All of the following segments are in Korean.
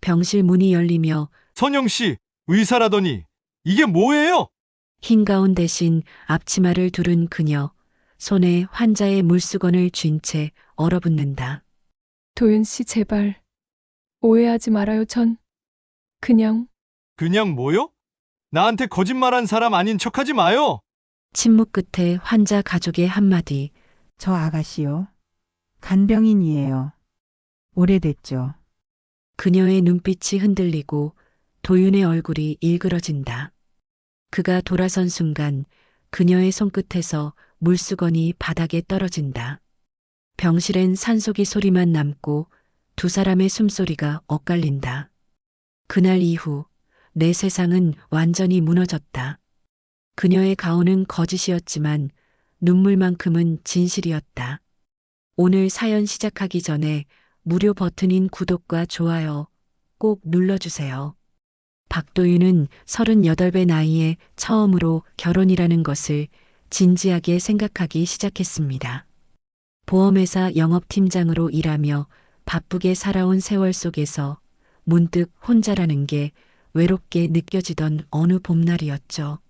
병실 문이 열리며 선영 씨, 의사라더니 이게 뭐예요? 흰 가운 대신 앞치마를 두른 그녀, 손에 환자의 물수건을 쥔 채 얼어붙는다. 도윤 씨 제발 오해하지 말아요. 전 그냥 그냥 뭐요? 나한테 거짓말한 사람 아닌 척하지 마요. 침묵 끝에 환자 가족의 한마디. 저 아가씨요. 간병인이에요. 오래됐죠. 그녀의 눈빛이 흔들리고 도윤의 얼굴이 일그러진다. 그가 돌아선 순간 그녀의 손끝에서 물수건이 바닥에 떨어진다. 병실엔 산소기 소리만 남고 두 사람의 숨소리가 엇갈린다. 그날 이후 내 세상은 완전히 무너졌다. 그녀의 가오는 거짓이었지만 눈물만큼은 진실이었다. 오늘 사연 시작하기 전에 무료 버튼인 구독과 좋아요 꼭 눌러주세요. 박도윤은 38배 나이에 처음으로 결혼이라는 것을 진지하게 생각하기 시작했습니다. 보험회사 영업팀장으로 일하며 바쁘게 살아온 세월 속에서 문득 혼자라는 게 외롭게 느껴지던 어느 봄날이었죠.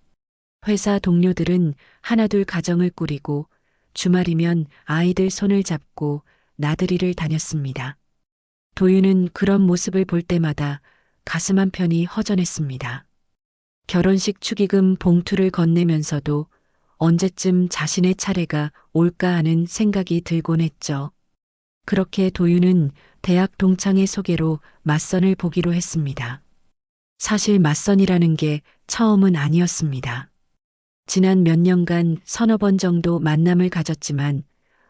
회사 동료들은 하나둘 가정을 꾸리고 주말이면 아이들 손을 잡고 나들이를 다녔습니다. 도윤은 그런 모습을 볼 때마다 가슴 한편이 허전했습니다. 결혼식 축의금 봉투를 건네면서도 언제쯤 자신의 차례가 올까 하는 생각이 들곤 했죠. 그렇게 도윤은 대학 동창의 소개로 맞선을 보기로 했습니다. 사실 맞선이라는 게 처음은 아니었습니다. 지난 몇 년간 서너 번 정도 만남을 가졌지만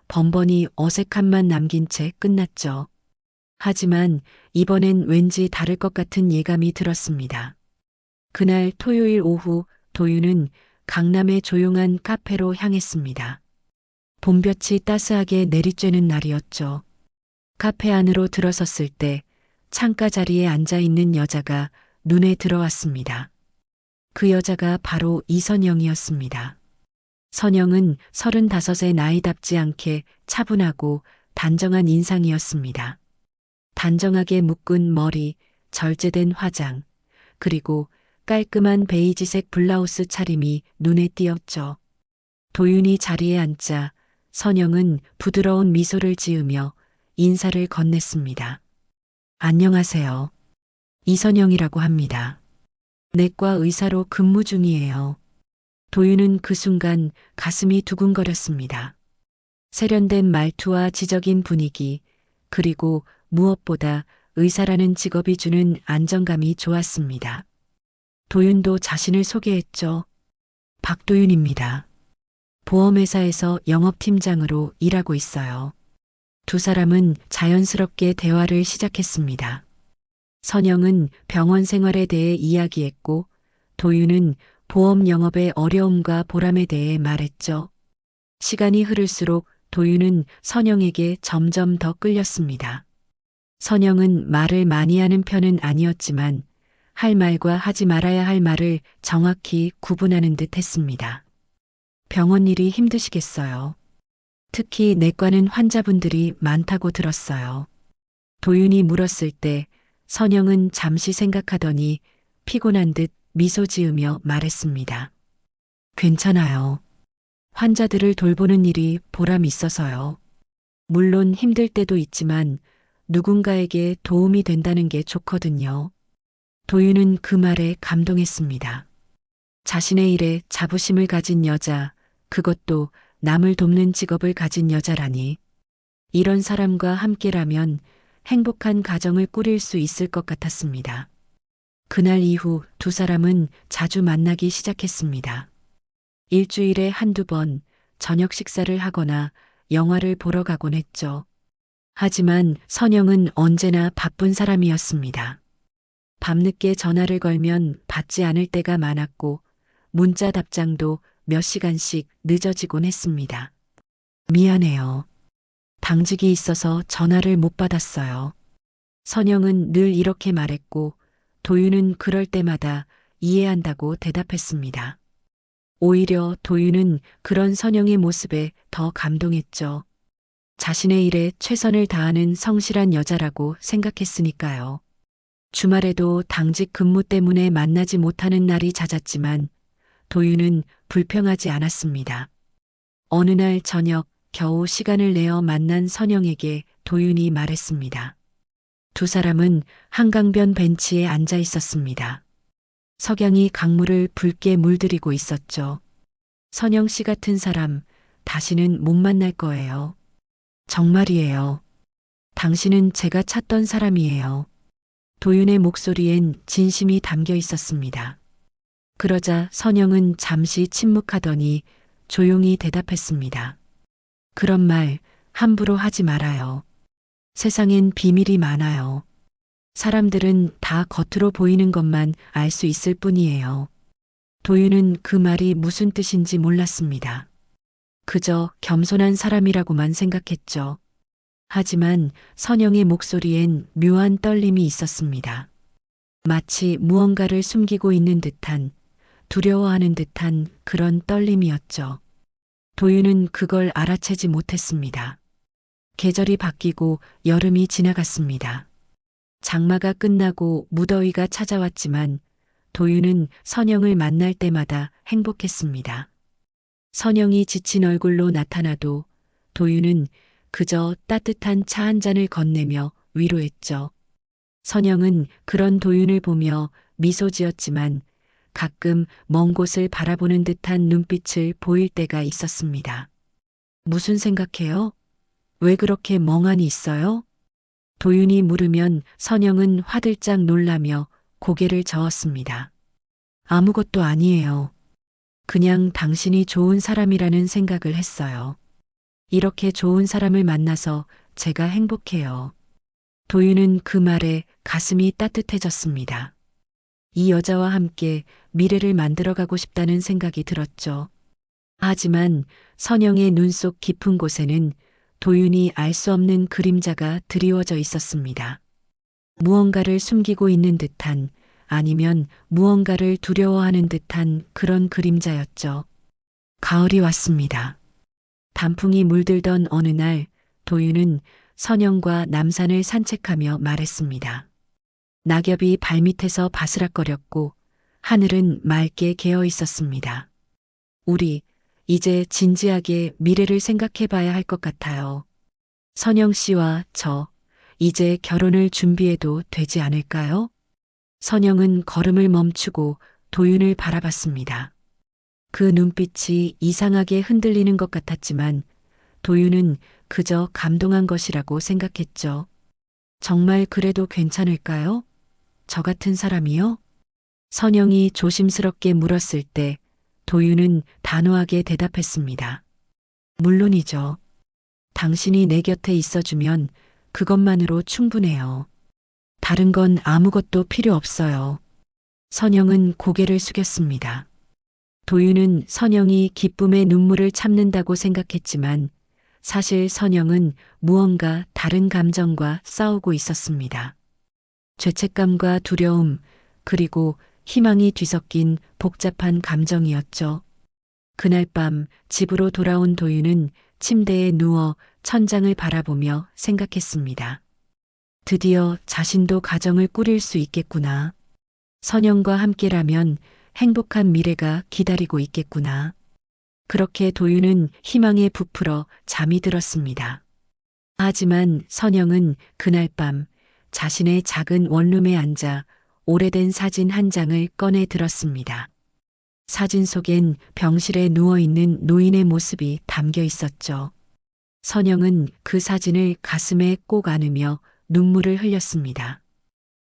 번번이 어색함만 남긴 채 끝났죠. 하지만 이번엔 왠지 다를 것 같은 예감이 들었습니다. 그날 토요일 오후 도윤은 강남의 조용한 카페로 향했습니다. 봄볕이 따스하게 내리쬐는 날이었죠. 카페 안으로 들어섰을 때 창가 자리에 앉아 있는 여자가 눈에 들어왔습니다. 그 여자가 바로 이선영이었습니다. 선영은 35의 나이답지 않게 차분하고 단정한 인상이었습니다. 단정하게 묶은 머리, 절제된 화장, 그리고 깔끔한 베이지색 블라우스 차림이 눈에 띄었죠. 도윤이 자리에 앉자 선영은 부드러운 미소를 지으며 인사를 건넸습니다. 안녕하세요. 이선영이라고 합니다. 내과 의사로 근무 중이에요. 도윤은 그 순간 가슴이 두근거렸습니다. 세련된 말투와 지적인 분위기, 그리고 무엇보다 의사라는 직업이 주는 안정감이 좋았습니다. 도윤도 자신을 소개했죠. 박도윤입니다. 보험회사에서 영업팀장으로 일하고 있어요. 두 사람은 자연스럽게 대화를 시작했습니다. 선영은 병원 생활에 대해 이야기했고 도윤은 보험 영업의 어려움과 보람에 대해 말했죠. 시간이 흐를수록 도윤은 선영에게 점점 더 끌렸습니다. 선영은 말을 많이 하는 편은 아니었지만 할 말과 하지 말아야 할 말을 정확히 구분하는 듯 했습니다. 병원 일이 힘드시겠어요. 특히 내과는 환자분들이 많다고 들었어요. 도윤이 물었을 때 선영은 잠시 생각하더니 피곤한 듯 미소 지으며 말했습니다. 괜찮아요. 환자들을 돌보는 일이 보람 있어서요. 물론 힘들 때도 있지만 누군가에게 도움이 된다는 게 좋거든요. 도윤은 그 말에 감동했습니다. 자신의 일에 자부심을 가진 여자, 그것도 남을 돕는 직업을 가진 여자라니. 이런 사람과 함께라면 행복한 가정을 꾸릴 수 있을 것 같았습니다. 그날 이후 두 사람은 자주 만나기 시작했습니다. 일주일에 한두 번 저녁 식사를 하거나 영화를 보러 가곤 했죠. 하지만 선영은 언제나 바쁜 사람이었습니다. 밤늦게 전화를 걸면 받지 않을 때가 많았고 문자 답장도 몇 시간씩 늦어지곤 했습니다. 미안해요. 당직이 있어서 전화를 못 받았어요. 선영은 늘 이렇게 말했고 도윤은 그럴 때마다 이해한다고 대답했습니다. 오히려 도윤은 그런 선영의 모습에 더 감동했죠. 자신의 일에 최선을 다하는 성실한 여자라고 생각했으니까요. 주말에도 당직 근무 때문에 만나지 못하는 날이 잦았지만 도윤은 불평하지 않았습니다. 어느 날 저녁 겨우 시간을 내어 만난 선영에게 도윤이 말했습니다. 두 사람은 한강변 벤치에 앉아 있었습니다. 석양이 강물을 붉게 물들이고 있었죠. 선영 씨 같은 사람 다시는 못 만날 거예요. 정말이에요. 당신은 제가 찾던 사람이에요. 도윤의 목소리엔 진심이 담겨 있었습니다. 그러자 선영은 잠시 침묵하더니 조용히 대답했습니다. 그런 말 함부로 하지 말아요. 세상엔 비밀이 많아요. 사람들은 다 겉으로 보이는 것만 알 수 있을 뿐이에요. 도윤은 그 말이 무슨 뜻인지 몰랐습니다. 그저 겸손한 사람이라고만 생각했죠. 하지만 선영의 목소리엔 묘한 떨림이 있었습니다. 마치 무언가를 숨기고 있는 듯한, 두려워하는 듯한 그런 떨림이었죠. 도윤은 그걸 알아채지 못했습니다. 계절이 바뀌고 여름이 지나갔습니다. 장마가 끝나고 무더위가 찾아왔지만 도윤은 선영을 만날 때마다 행복했습니다. 선영이 지친 얼굴로 나타나도 도윤은 그저 따뜻한 차 한 잔을 건네며 위로했죠. 선영은 그런 도윤을 보며 미소 지었지만 가끔 먼 곳을 바라보는 듯한 눈빛을 보일 때가 있었습니다. 무슨 생각해요? 왜 그렇게 멍하니 있어요? 도윤이 물으면 선영은 화들짝 놀라며 고개를 저었습니다. 아무것도 아니에요. 그냥 당신이 좋은 사람이라는 생각을 했어요. 이렇게 좋은 사람을 만나서 제가 행복해요. 도윤은 그 말에 가슴이 따뜻해졌습니다. 이 여자와 함께 미래를 만들어가고 싶다는 생각이 들었죠. 하지만 선영의 눈 속 깊은 곳에는 도윤이 알 수 없는 그림자가 드리워져 있었습니다. 무언가를 숨기고 있는 듯한, 아니면 무언가를 두려워하는 듯한 그런 그림자였죠. 가을이 왔습니다. 단풍이 물들던 어느 날 도윤은 선영과 남산을 산책하며 말했습니다. 낙엽이 발밑에서 바스락거렸고 하늘은 맑게 개어 있었습니다. 우리 이제 진지하게 미래를 생각해 봐야 할 것 같아요. 선영 씨와 저 이제 결혼을 준비해도 되지 않을까요? 선영은 걸음을 멈추고 도윤을 바라봤습니다. 그 눈빛이 이상하게 흔들리는 것 같았지만 도윤은 그저 감동한 것이라고 생각했죠. 정말 그래도 괜찮을까요? 저 같은 사람이요? 선영이 조심스럽게 물었을 때 도윤은 단호하게 대답했습니다. 물론이죠. 당신이 내 곁에 있어주면 그것만으로 충분해요. 다른 건 아무것도 필요 없어요. 선영은 고개를 숙였습니다. 도윤은 선영이 기쁨의 눈물을 참는다고 생각했지만 사실 선영은 무언가 다른 감정과 싸우고 있었습니다. 죄책감과 두려움, 그리고 희망이 뒤섞인 복잡한 감정이었죠. 그날 밤 집으로 돌아온 도윤은 침대에 누워 천장을 바라보며 생각했습니다. 드디어 자신도 가정을 꾸릴 수 있겠구나. 선영과 함께라면 행복한 미래가 기다리고 있겠구나. 그렇게 도윤은 희망에 부풀어 잠이 들었습니다. 하지만 선영은 그날 밤 자신의 작은 원룸에 앉아 오래된 사진 한 장을 꺼내 들었습니다. 사진 속엔 병실에 누워있는 노인의 모습이 담겨 있었죠. 선영은 그 사진을 가슴에 꼭 안으며 눈물을 흘렸습니다.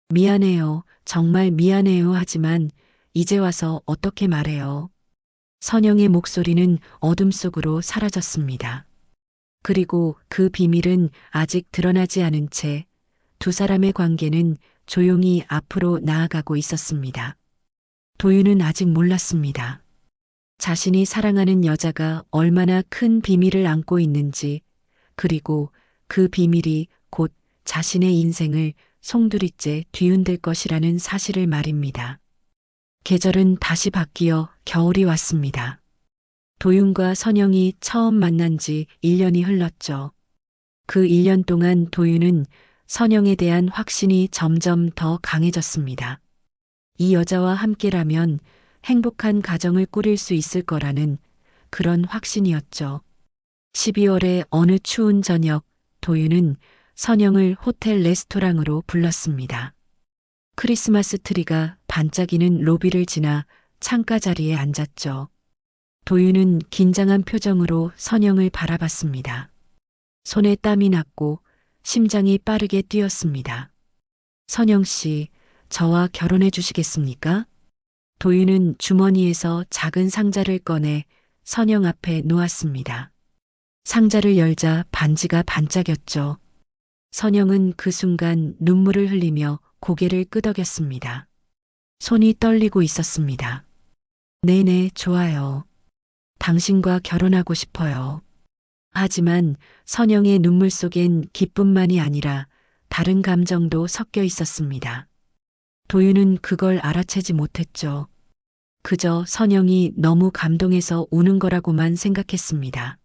미안해요. 정말 미안해요. 하지만 이제 와서 어떻게 말해요. 선영의 목소리는 어둠 속으로 사라졌습니다. 그리고 그 비밀은 아직 드러나지 않은 채 두 사람의 관계는 조용히 앞으로 나아가고 있었습니다. 도윤은 아직 몰랐습니다. 자신이 사랑하는 여자가 얼마나 큰 비밀을 안고 있는지, 그리고 그 비밀이 곧 자신의 인생을 송두리째 뒤흔들 것이라는 사실을 말입니다. 계절은 다시 바뀌어 겨울이 왔습니다. 도윤과 선영이 처음 만난 지 1년이 흘렀죠. 그 1년 동안 도윤은 선영에 대한 확신이 점점 더 강해졌습니다. 이 여자와 함께라면 행복한 가정을 꾸릴 수 있을 거라는 그런 확신이었죠. 12월의 어느 추운 저녁, 도윤은 선영을 호텔 레스토랑으로 불렀습니다. 크리스마스 트리가 반짝이는 로비를 지나 창가 자리에 앉았죠. 도윤은 긴장한 표정으로 선영을 바라봤습니다. 손에 땀이 났고 심장이 빠르게 뛰었습니다. 선영 씨, 저와 결혼해 주시겠습니까? 도윤은 주머니에서 작은 상자를 꺼내 선영 앞에 놓았습니다. 상자를 열자 반지가 반짝였죠. 선영은 그 순간 눈물을 흘리며 고개를 끄덕였습니다. 손이 떨리고 있었습니다. 네네, 좋아요. 당신과 결혼하고 싶어요. 하지만 선영의 눈물 속엔 기쁨만이 아니라 다른 감정도 섞여 있었습니다. 도윤은 그걸 알아채지 못했죠. 그저 선영이 너무 감동해서 우는 거라고만 생각했습니다.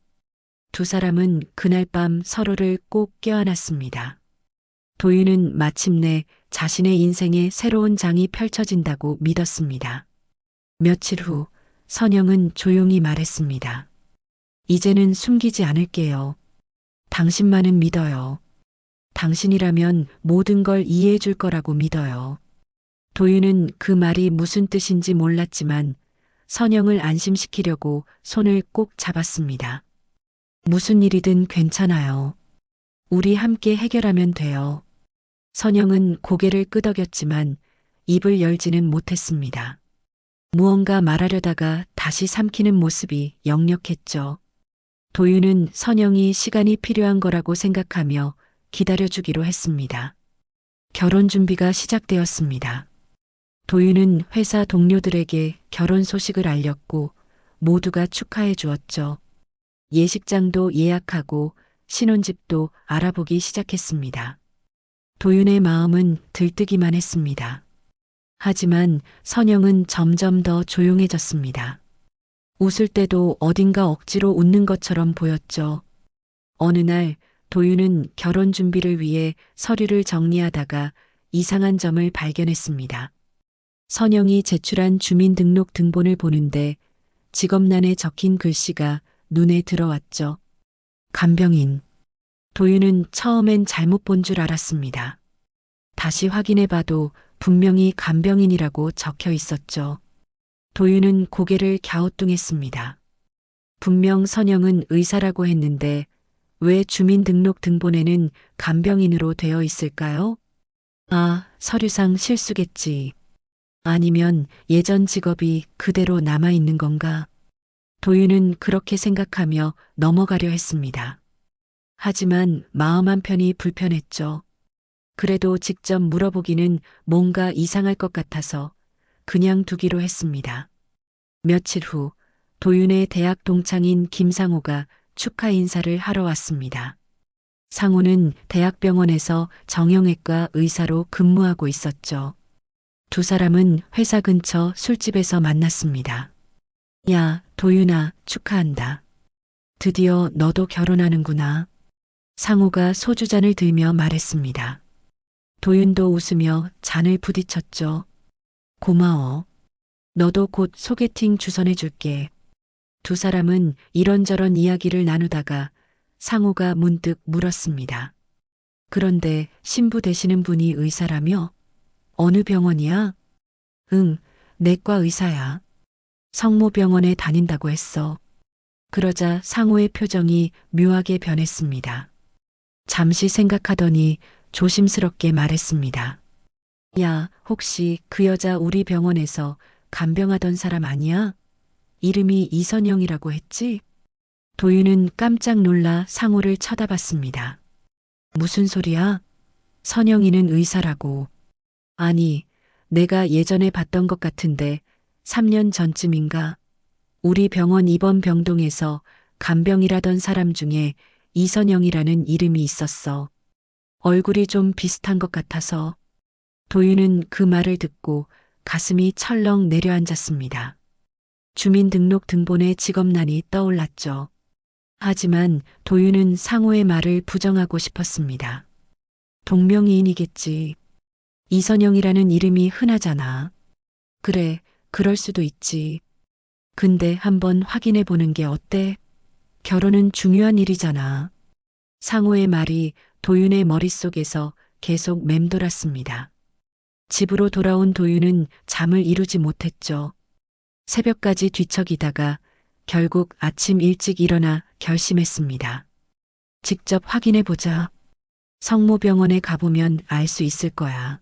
두 사람은 그날 밤 서로를 꼭 껴안았습니다. 도윤은 마침내 자신의 인생에 새로운 장이 펼쳐진다고 믿었습니다. 며칠 후 선영은 조용히 말했습니다. 이제는 숨기지 않을게요. 당신만은 믿어요. 당신이라면 모든 걸 이해해 줄 거라고 믿어요. 도윤은 그 말이 무슨 뜻인지 몰랐지만 선영을 안심시키려고 손을 꼭 잡았습니다. 무슨 일이든 괜찮아요. 우리 함께 해결하면 돼요. 선영은 고개를 끄덕였지만 입을 열지는 못했습니다. 무언가 말하려다가 다시 삼키는 모습이 역력했죠. 도윤은 선영이 시간이 필요한 거라고 생각하며 기다려주기로 했습니다. 결혼 준비가 시작되었습니다. 도윤은 회사 동료들에게 결혼 소식을 알렸고 모두가 축하해 주었죠. 예식장도 예약하고 신혼집도 알아보기 시작했습니다. 도윤의 마음은 들뜨기만 했습니다. 하지만 선영은 점점 더 조용해졌습니다. 웃을 때도 어딘가 억지로 웃는 것처럼 보였죠. 어느 날 도윤은 결혼 준비를 위해 서류를 정리하다가 이상한 점을 발견했습니다. 선영이 제출한 주민등록 등본을 보는데 직업란에 적힌 글씨가 눈에 들어왔죠. 간병인. 도윤은 처음엔 잘못 본 줄 알았습니다. 다시 확인해봐도 분명히 간병인이라고 적혀 있었죠. 도윤은 고개를 갸우뚱했습니다. 분명 선영은 의사라고 했는데 왜 주민등록 등본에는 간병인으로 되어 있을까요? 아, 서류상 실수겠지. 아니면 예전 직업이 그대로 남아있는 건가? 도윤은 그렇게 생각하며 넘어가려 했습니다. 하지만 마음 한편이 불편했죠. 그래도 직접 물어보기는 뭔가 이상할 것 같아서 그냥 두기로 했습니다. 며칠 후 도윤의 대학 동창인 김상호가 축하 인사를 하러 왔습니다. 상호는 대학병원에서 정형외과 의사로 근무하고 있었죠. 두 사람은 회사 근처 술집에서 만났습니다. 야, 도윤아, 축하한다. 드디어 너도 결혼하는구나. 상호가 소주잔을 들며 말했습니다. 도윤도 웃으며 잔을 부딪혔죠. 고마워. 너도 곧 소개팅 주선해줄게. 두 사람은 이런저런 이야기를 나누다가 상호가 문득 물었습니다. 그런데 신부 되시는 분이 의사라며? 어느 병원이야? 응, 내과 의사야. 성모병원에 다닌다고 했어. 그러자 상호의 표정이 묘하게 변했습니다. 잠시 생각하더니 조심스럽게 말했습니다. 야, 혹시 그 여자 우리 병원에서 간병하던 사람 아니야? 이름이 이선영이라고 했지? 도윤은 깜짝 놀라 상호를 쳐다봤습니다. 무슨 소리야? 선영이는 의사라고. 아니, 내가 예전에 봤던 것 같은데 3년 전쯤인가? 우리 병원 입원 병동에서 간병이라던 사람 중에 이선영이라는 이름이 있었어. 얼굴이 좀 비슷한 것 같아서. 도윤은 그 말을 듣고 가슴이 철렁 내려앉았습니다. 주민등록 등본의 직업란이 떠올랐죠. 하지만 도윤은 상호의 말을 부정하고 싶었습니다. 동명이인이겠지. 이선영이라는 이름이 흔하잖아. 그래, 그럴 수도 있지. 근데 한번 확인해 보는 게 어때? 결혼은 중요한 일이잖아. 상호의 말이 도윤의 머릿속에서 계속 맴돌았습니다. 집으로 돌아온 도윤은 잠을 이루지 못했죠. 새벽까지 뒤척이다가 결국 아침 일찍 일어나 결심했습니다. 직접 확인해 보자. 성모병원에 가보면 알 수 있을 거야.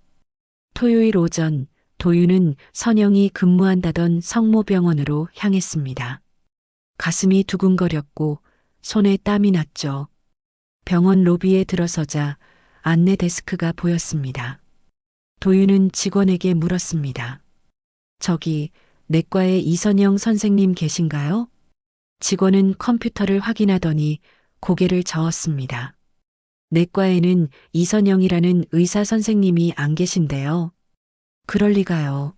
토요일 오전 도윤은 선영이 근무한다던 성모병원으로 향했습니다. 가슴이 두근거렸고 손에 땀이 났죠. 병원 로비에 들어서자 안내 데스크가 보였습니다. 도윤은 직원에게 물었습니다. 저기 내과에 이선영 선생님 계신가요? 직원은 컴퓨터를 확인하더니 고개를 저었습니다. 내과에는 이선영이라는 의사 선생님이 안 계신데요. 그럴 리가요.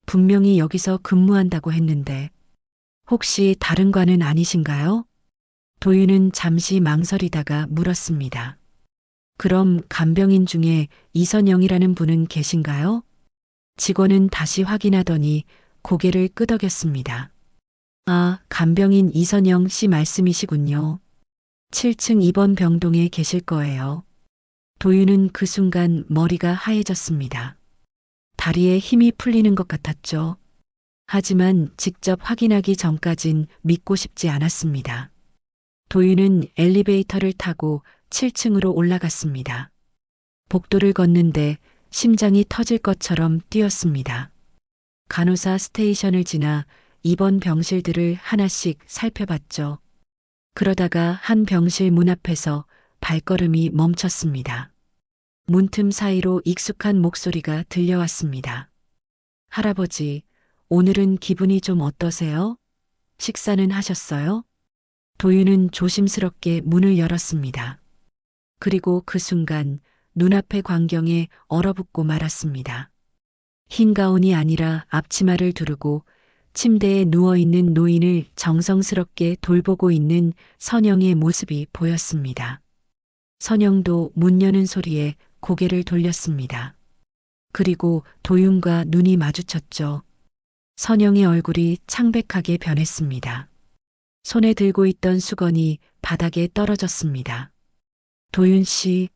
분명히 여기서 근무한다고 했는데 혹시 다른 과는 아니신가요? 도윤은 잠시 망설이다가 물었습니다. 그럼 간병인 중에 이선영이라는 분은 계신가요? 직원은 다시 확인하더니 고개를 끄덕였습니다. 아, 간병인 이선영 씨 말씀이시군요. 7층 2번 병동에 계실 거예요. 도윤은 그 순간 머리가 하얘졌습니다. 다리에 힘이 풀리는 것 같았죠. 하지만 직접 확인하기 전까진 믿고 싶지 않았습니다. 도윤은 엘리베이터를 타고 7층으로 올라갔습니다. 복도를 걷는데 심장이 터질 것처럼 뛰었습니다. 간호사 스테이션을 지나 입원 병실들을 하나씩 살펴봤죠. 그러다가 한 병실 문 앞에서 발걸음이 멈췄습니다. 문틈 사이로 익숙한 목소리가 들려왔습니다. 할아버지, 오늘은 기분이 좀 어떠세요? 식사는 하셨어요? 도윤은 조심스럽게 문을 열었습니다. 그리고 그 순간 눈앞의 광경에 얼어붙고 말았습니다. 흰 가운이 아니라 앞치마를 두르고 침대에 누워있는 노인을 정성스럽게 돌보고 있는 선영의 모습이 보였습니다. 선영도 문 여는 소리에 고개를 돌렸습니다. 그리고 도윤과 눈이 마주쳤죠. 선영의 얼굴이 창백하게 변했습니다. 손에 들고 있던 수건이 바닥에 떨어졌습니다. 도윤 씨,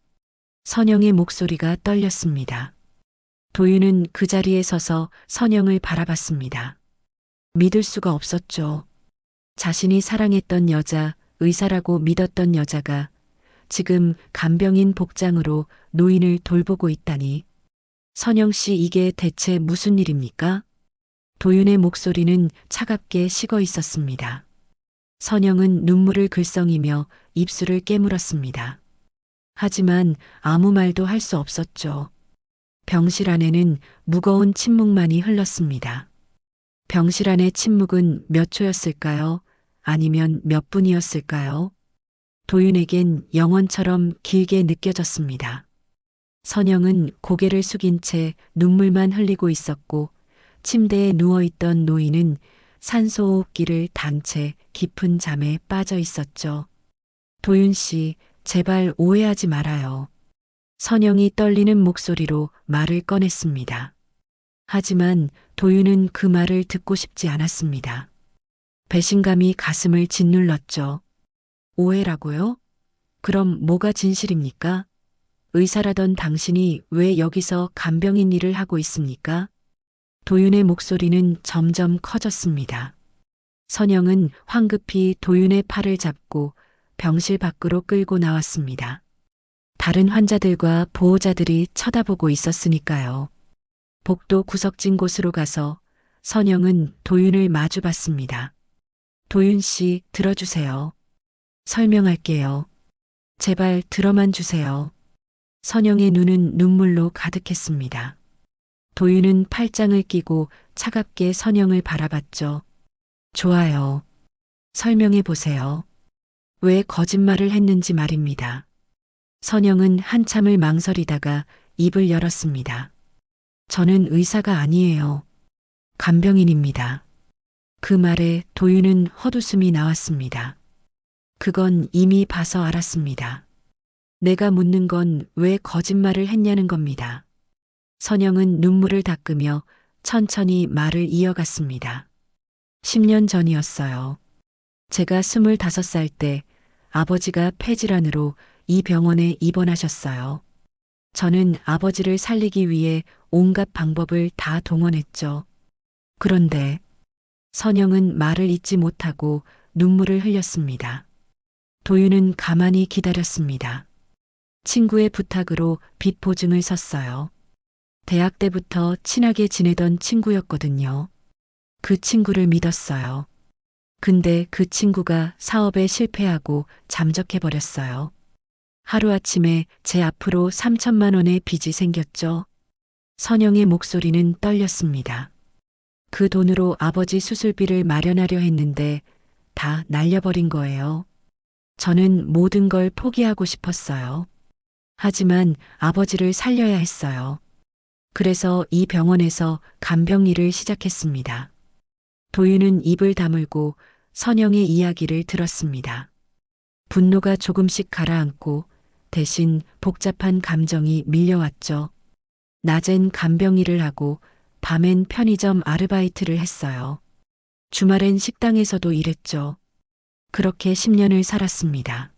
선영의 목소리가 떨렸습니다. 도윤은 그 자리에 서서 선영을 바라봤습니다. 믿을 수가 없었죠. 자신이 사랑했던 여자, 의사라고 믿었던 여자가 지금 간병인 복장으로 노인을 돌보고 있다니. 선영 씨, 이게 대체 무슨 일입니까? 도윤의 목소리는 차갑게 식어 있었습니다. 선영은 눈물을 글썽이며 입술을 깨물었습니다. 하지만 아무 말도 할 수 없었죠. 병실 안에는 무거운 침묵만이 흘렀습니다. 병실 안의 침묵은 몇 초였을까요? 아니면 몇 분이었을까요? 도윤에겐 영원처럼 길게 느껴졌습니다. 선영은 고개를 숙인 채 눈물만 흘리고 있었고 침대에 누워있던 노인은 산소호흡기를 단 채 깊은 잠에 빠져 있었죠. 도윤 씨, 제발 오해하지 말아요. 선영이 떨리는 목소리로 말을 꺼냈습니다. 하지만 도윤은 그 말을 듣고 싶지 않았습니다. 배신감이 가슴을 짓눌렀죠. 오해라고요? 그럼 뭐가 진실입니까? 의사라던 당신이 왜 여기서 간병인 일을 하고 있습니까? 도윤의 목소리는 점점 커졌습니다. 선영은 황급히 도윤의 팔을 잡고 병실 밖으로 끌고 나왔습니다. 다른 환자들과 보호자들이 쳐다보고 있었으니까요. 복도 구석진 곳으로 가서 선영은 도윤을 마주봤습니다. 도윤 씨, 들어주세요. 설명할게요. 제발 들어만 주세요. 선영의 눈은 눈물로 가득했습니다. 도윤은 팔짱을 끼고 차갑게 선영을 바라봤죠. 좋아요. 설명해 보세요. 왜 거짓말을 했는지 말입니다. 선영은 한참을 망설이다가 입을 열었습니다. 저는 의사가 아니에요. 간병인입니다. 그 말에 도윤은 헛웃음이 나왔습니다. 그건 이미 봐서 알았습니다. 내가 묻는 건 왜 거짓말을 했냐는 겁니다. 선영은 눈물을 닦으며 천천히 말을 이어갔습니다. 10년 전이었어요. 제가 25살 때 아버지가 폐질환으로 이 병원에 입원하셨어요. 저는 아버지를 살리기 위해 온갖 방법을 다 동원했죠. 그런데 선영은 말을 잇지 못하고 눈물을 흘렸습니다. 도윤은 가만히 기다렸습니다. 친구의 부탁으로 빚 보증을 섰어요. 대학 때부터 친하게 지내던 친구였거든요. 그 친구를 믿었어요. 근데 그 친구가 사업에 실패하고 잠적해버렸어요. 하루아침에 제 앞으로 3천만 원의 빚이 생겼죠. 선영의 목소리는 떨렸습니다. 그 돈으로 아버지 수술비를 마련하려 했는데 다 날려버린 거예요. 저는 모든 걸 포기하고 싶었어요. 하지만 아버지를 살려야 했어요. 그래서 이 병원에서 간병 일을 시작했습니다. 도윤은 입을 다물고 선영의 이야기를 들었습니다. 분노가 조금씩 가라앉고 대신 복잡한 감정이 밀려왔죠. 낮엔 간병 일을 하고 밤엔 편의점 아르바이트를 했어요. 주말엔 식당에서도 일했죠. 그렇게 10년을 살았습니다.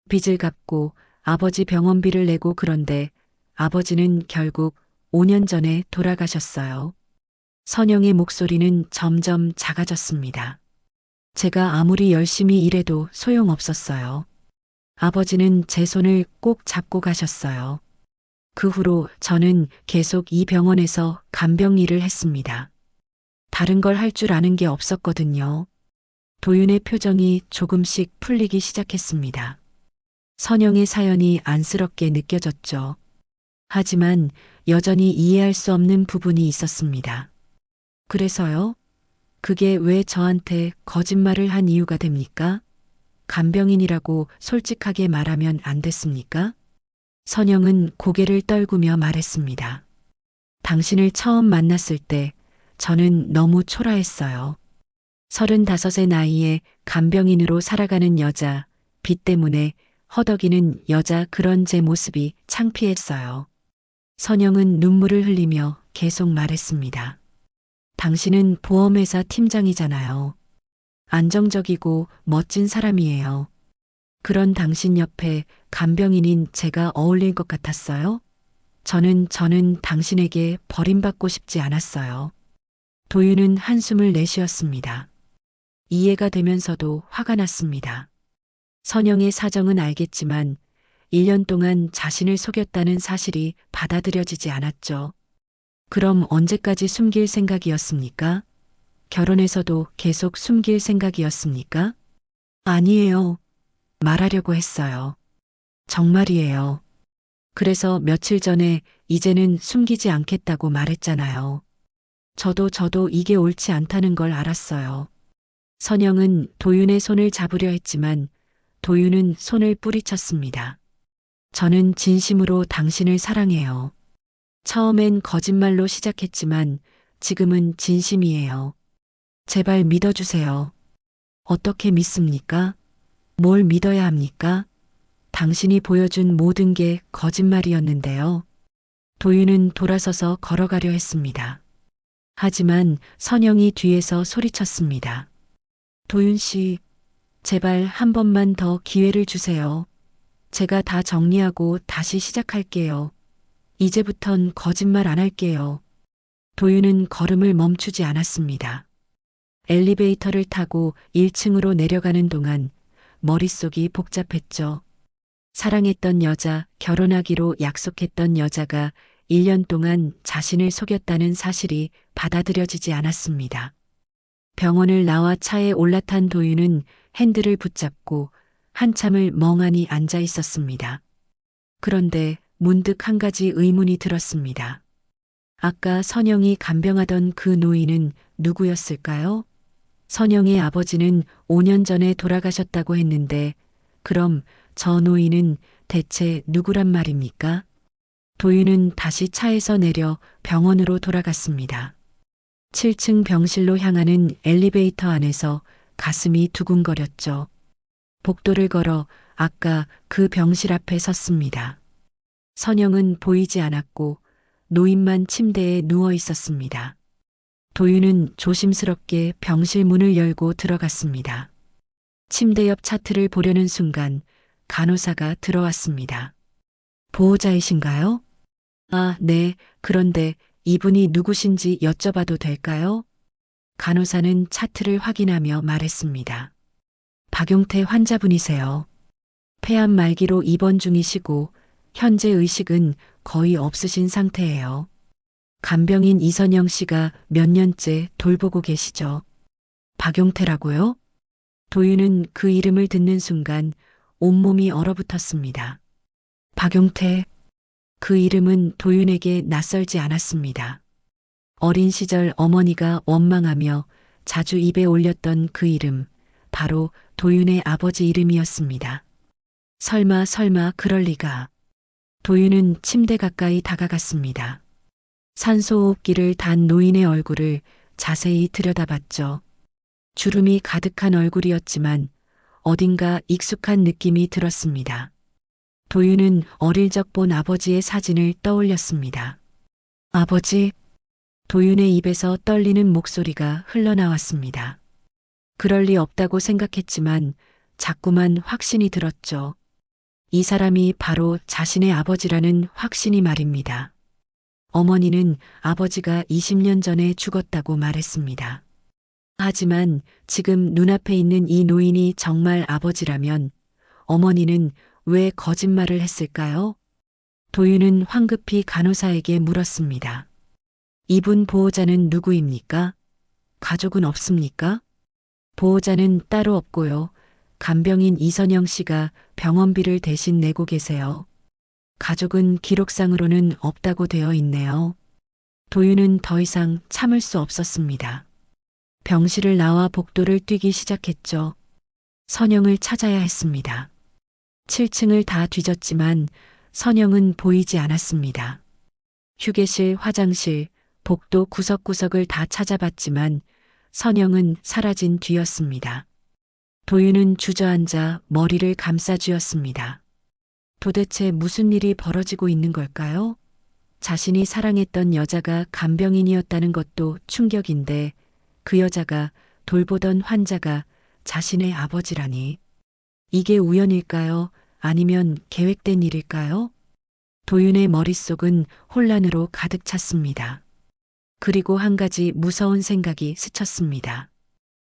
빚을 갚고 아버지 병원비를 내고 그런데 아버지는 결국 5년 전에 돌아가셨어요. 선영의 목소리는 점점 작아졌습니다. 제가 아무리 열심히 일해도 소용없었어요. 아버지는 제 손을 꼭 잡고 가셨어요. 그 후로 저는 계속 이 병원에서 간병 일을 했습니다. 다른 걸 할 줄 아는 게 없었거든요. 도윤의 표정이 조금씩 풀리기 시작했습니다. 선영의 사연이 안쓰럽게 느껴졌죠. 하지만 여전히 이해할 수 없는 부분이 있었습니다. 그래서요? 그게 왜 저한테 거짓말을 한 이유가 됩니까? 간병인이라고 솔직하게 말하면 안 됐습니까? 선영은 고개를 떨구며 말했습니다. 당신을 처음 만났을 때 저는 너무 초라했어요. 35의 나이에 간병인으로 살아가는 여자, 빚 때문에 허덕이는 여자 그런 제 모습이 창피했어요. 선영은 눈물을 흘리며 계속 말했습니다. 당신은 보험회사 팀장이잖아요. 안정적이고 멋진 사람이에요. 그런 당신 옆에 간병인인 제가 어울릴 것 같았어요? 저는 당신에게 버림받고 싶지 않았어요. 도윤은 한숨을 내쉬었습니다. 이해가 되면서도 화가 났습니다. 선영의 사정은 알겠지만 1년 동안 자신을 속였다는 사실이 받아들여지지 않았죠. 그럼 언제까지 숨길 생각이었습니까? 결혼해서도 계속 숨길 생각이었습니까? 아니에요. 말하려고 했어요. 정말이에요. 그래서 며칠 전에 이제는 숨기지 않겠다고 말했잖아요. 저도 이게 옳지 않다는 걸 알았어요. 선영은 도윤의 손을 잡으려 했지만 도윤은 손을 뿌리쳤습니다. 저는 진심으로 당신을 사랑해요. 처음엔 거짓말로 시작했지만 지금은 진심이에요. 제발 믿어주세요. 어떻게 믿습니까? 뭘 믿어야 합니까? 당신이 보여준 모든 게 거짓말이었는데요. 도윤은 돌아서서 걸어가려 했습니다. 하지만 선영이 뒤에서 소리쳤습니다. 도윤 씨, 제발 한 번만 더 기회를 주세요. 제가 다 정리하고 다시 시작할게요. 이제부턴 거짓말 안 할게요. 도윤은 걸음을 멈추지 않았습니다. 엘리베이터를 타고 1층으로 내려가는 동안 머릿속이 복잡했죠. 사랑했던 여자, 결혼하기로 약속했던 여자가 1년 동안 자신을 속였다는 사실이 받아들여지지 않았습니다. 병원을 나와 차에 올라탄 도윤은 핸들을 붙잡고 한참을 멍하니 앉아 있었습니다. 그런데 문득 한 가지 의문이 들었습니다. 아까 선영이 간병하던 그 노인은 누구였을까요? 선영의 아버지는 5년 전에 돌아가셨다고 했는데 그럼 저 노인은 대체 누구란 말입니까? 도윤은 다시 차에서 내려 병원으로 돌아갔습니다. 7층 병실로 향하는 엘리베이터 안에서 가슴이 두근거렸죠. 복도를 걸어 아까 그 병실 앞에 섰습니다. 선영은 보이지 않았고 노인만 침대에 누워 있었습니다. 도윤은 조심스럽게 병실 문을 열고 들어갔습니다. 침대 옆 차트를 보려는 순간 간호사가 들어왔습니다. 보호자이신가요? 아, 네. 그런데 이분이 누구신지 여쭤봐도 될까요? 간호사는 차트를 확인하며 말했습니다. 박용태 환자분이세요. 폐암 말기로 입원 중이시고 현재 의식은 거의 없으신 상태예요. 간병인 이선영 씨가 몇 년째 돌보고 계시죠. 박용태라고요? 도윤은 그 이름을 듣는 순간 온몸이 얼어붙었습니다. 박용태. 그 이름은 도윤에게 낯설지 않았습니다. 어린 시절 어머니가 원망하며 자주 입에 올렸던 그 이름, 바로 도윤의 아버지 이름이었습니다. 설마 그럴 리가. 도윤은 침대 가까이 다가갔습니다. 산소호흡기를 단 노인의 얼굴을 자세히 들여다봤죠. 주름이 가득한 얼굴이었지만 어딘가 익숙한 느낌이 들었습니다. 도윤은 어릴 적 본 아버지의 사진을 떠올렸습니다. 아버지? 도윤의 입에서 떨리는 목소리가 흘러나왔습니다. 그럴 리 없다고 생각했지만 자꾸만 확신이 들었죠. 이 사람이 바로 자신의 아버지라는 확신이 말입니다. 어머니는 아버지가 20년 전에 죽었다고 말했습니다. 하지만 지금 눈앞에 있는 이 노인이 정말 아버지라면 어머니는 왜 거짓말을 했을까요? 도윤은 황급히 간호사에게 물었습니다. 이분 보호자는 누구입니까? 가족은 없습니까? 보호자는 따로 없고요. 간병인 이선영 씨가 병원비를 대신 내고 계세요. 가족은 기록상으로는 없다고 되어 있네요. 도윤은 더 이상 참을 수 없었습니다. 병실을 나와 복도를 뛰기 시작했죠. 선영을 찾아야 했습니다. 7층을 다 뒤졌지만 선영은 보이지 않았습니다. 휴게실, 화장실, 복도 구석구석을 다 찾아봤지만 선영은 사라진 뒤였습니다. 도윤은 주저앉아 머리를 감싸쥐었습니다. 도대체 무슨 일이 벌어지고 있는 걸까요? 자신이 사랑했던 여자가 간병인이었다는 것도 충격인데 그 여자가 돌보던 환자가 자신의 아버지라니. 이게 우연일까요? 아니면 계획된 일일까요? 도윤의 머릿속은 혼란으로 가득 찼습니다. 그리고 한 가지 무서운 생각이 스쳤습니다.